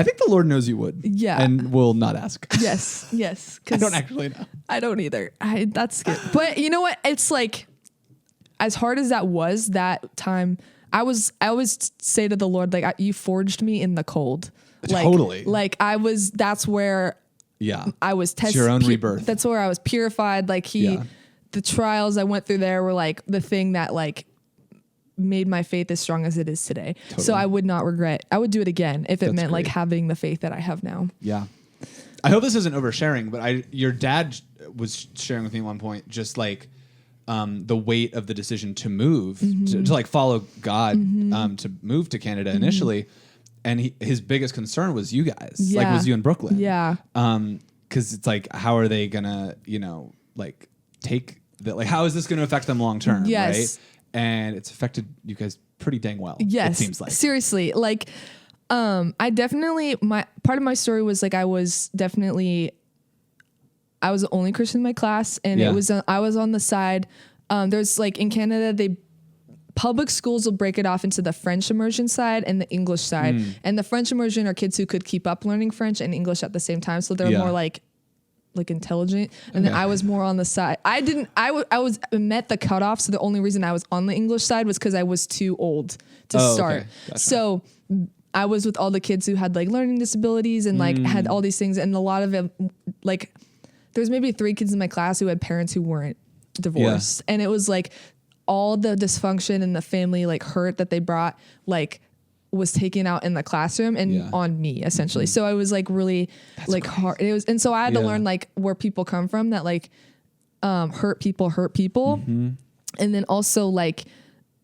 A: think the Lord knows you would.
B: Yeah.
A: And will not ask.
B: Yes.
A: I don't actually know.
B: I don't either. That's good. But you know what? It's like, as hard as that was that time, I always say to the Lord, like, you forged me in the cold. Like,
A: totally.
B: Like that's where I was tested.
A: It's your own rebirth.
B: That's where I was purified. Like the trials I went through there were like the thing that like made my faith as strong as it is today. Totally. So I would not regret. I would do it again if it meant like having the faith that I have now. Yeah.
A: I hope this isn't oversharing, but your dad was sharing with me at one point, just like the weight of the decision to move, to like follow God, to move to Canada initially. And his biggest concern was you guys, like was you in Brooklyn.
B: Yeah.
A: Cause it's like, how are they gonna, like take that? Like, how is this going to affect them long term?
B: Yes.
A: Right. And it's affected you guys pretty dang well.
B: Yes.
A: It seems like.
B: Seriously. Like, I definitely, part of my story was like, I was the only Christian in my class, and I was on the side. There's like in Canada, public schools will break it off into the French immersion side and the English side. And the French immersion are kids who could keep up learning French and English at the same time. So they're more like intelligent. And then I was more on the side. I was met the cutoff. So the only reason I was on the English side was because I was too old to start. Okay. Gotcha. So I was with all the kids who had like learning disabilities and like had all these things. And a lot of them, like there's maybe 3 kids in my class who had parents who weren't divorced. And it was like all the dysfunction and the family like hurt that they brought, like was taken out in the classroom and on me essentially. So I was like really like hard. It was, and so I had to learn like where people come from, that like, hurt people. And then also like,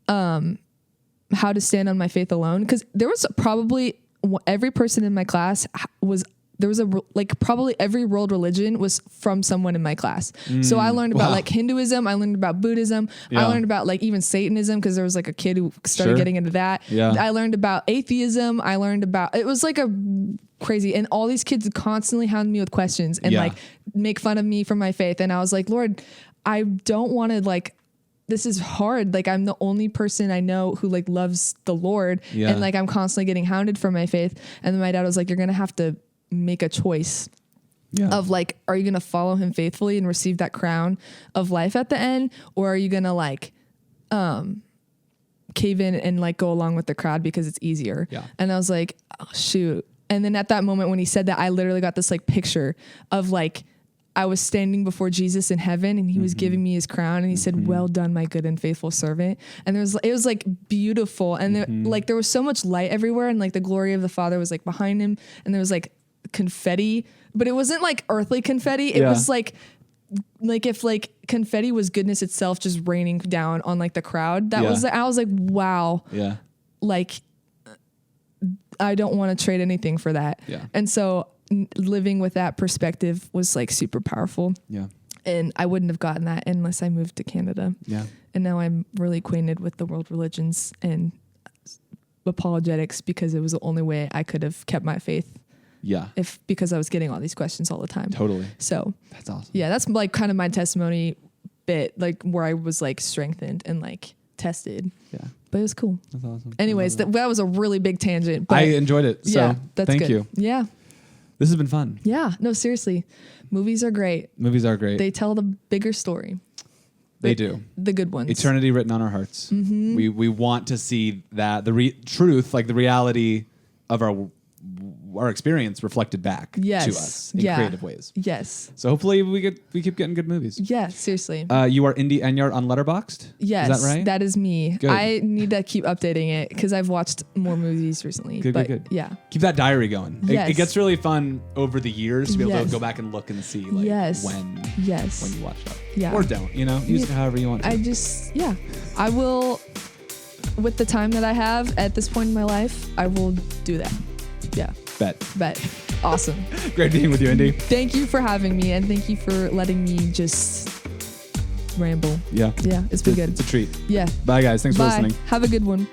B: how to stand on my faith alone. Cause there was probably every person in my class probably every world religion was from someone in my class. So I learned about like Hinduism. I learned about Buddhism. I learned about like even Satanism, because there was like a kid who started getting into that. I learned about atheism. It was like a crazy, and all these kids constantly hound me with questions and like make fun of me for my faith. And I was like, Lord, I don't want to like, this is hard. Like I'm the only person I know who like loves the Lord. And like, I'm constantly getting hounded for my faith. And then my dad was like, you're going to have to make a choice of like, are you going to follow him faithfully and receive that crown of life at the end? Or are you going to like, cave in and like go along with the crowd because it's easier? And I was like, oh, shoot. And then at that moment when he said that, I literally got this like picture of like, I was standing before Jesus in heaven and he was giving me his crown and he said, well done, my good and faithful servant. And it was like beautiful. And there was so much light everywhere, and like the glory of the Father was like behind him. And there was like confetti, but it wasn't like earthly confetti. It was like if like confetti was goodness itself, just raining down on like the crowd. I was like, wow. Like I don't want to trade anything for that. And so living with that perspective was like super powerful. And I wouldn't have gotten that unless I moved to Canada. And now I'm really acquainted with the world religions and apologetics, because it was the only way I could have kept my faith. Because I was getting all these questions all the time. Totally. So that's awesome. Yeah. That's like kind of my testimony bit, like where I was like strengthened and like tested. But it was cool. That's awesome. Anyways, that was a really big tangent. But
A: I enjoyed it. So thank you.
B: Yeah.
A: This has been fun.
B: Yeah. No, seriously. Movies are great. They tell the bigger story.
A: They do.
B: The good ones.
A: Eternity written on our hearts. We want to see that, the truth, like the reality of our our experience reflected back
B: Yes.
A: to us in
B: Yeah.
A: creative ways.
B: Yes.
A: So hopefully we keep getting good movies.
B: Yeah, seriously.
A: You are Indy Enyart on Letterboxd?
B: Yes,
A: Is that right?
B: that is me.
A: Good.
B: I need to keep updating it because I've watched more movies recently.
A: Good,
B: but
A: good.
B: Yeah.
A: Keep that diary going.
B: Yes.
A: It gets really fun over the years to be able
B: Yes.
A: to go back and look and see like
B: Yes.
A: when
B: Yes.
A: you watch stuff.
B: Yeah.
A: Or don't, use it however you want to.
B: I will, with the time that I have at this point in my life, I will do that. Yeah. Bet. Awesome.
A: Great being with you, Indy.
B: Thank you for having me, and thank you for letting me just ramble.
A: Yeah.
B: Yeah, it's been good.
A: It's a treat.
B: Yeah.
A: Bye, guys. Thanks for
B: Bye.
A: listening.
B: Have a good one.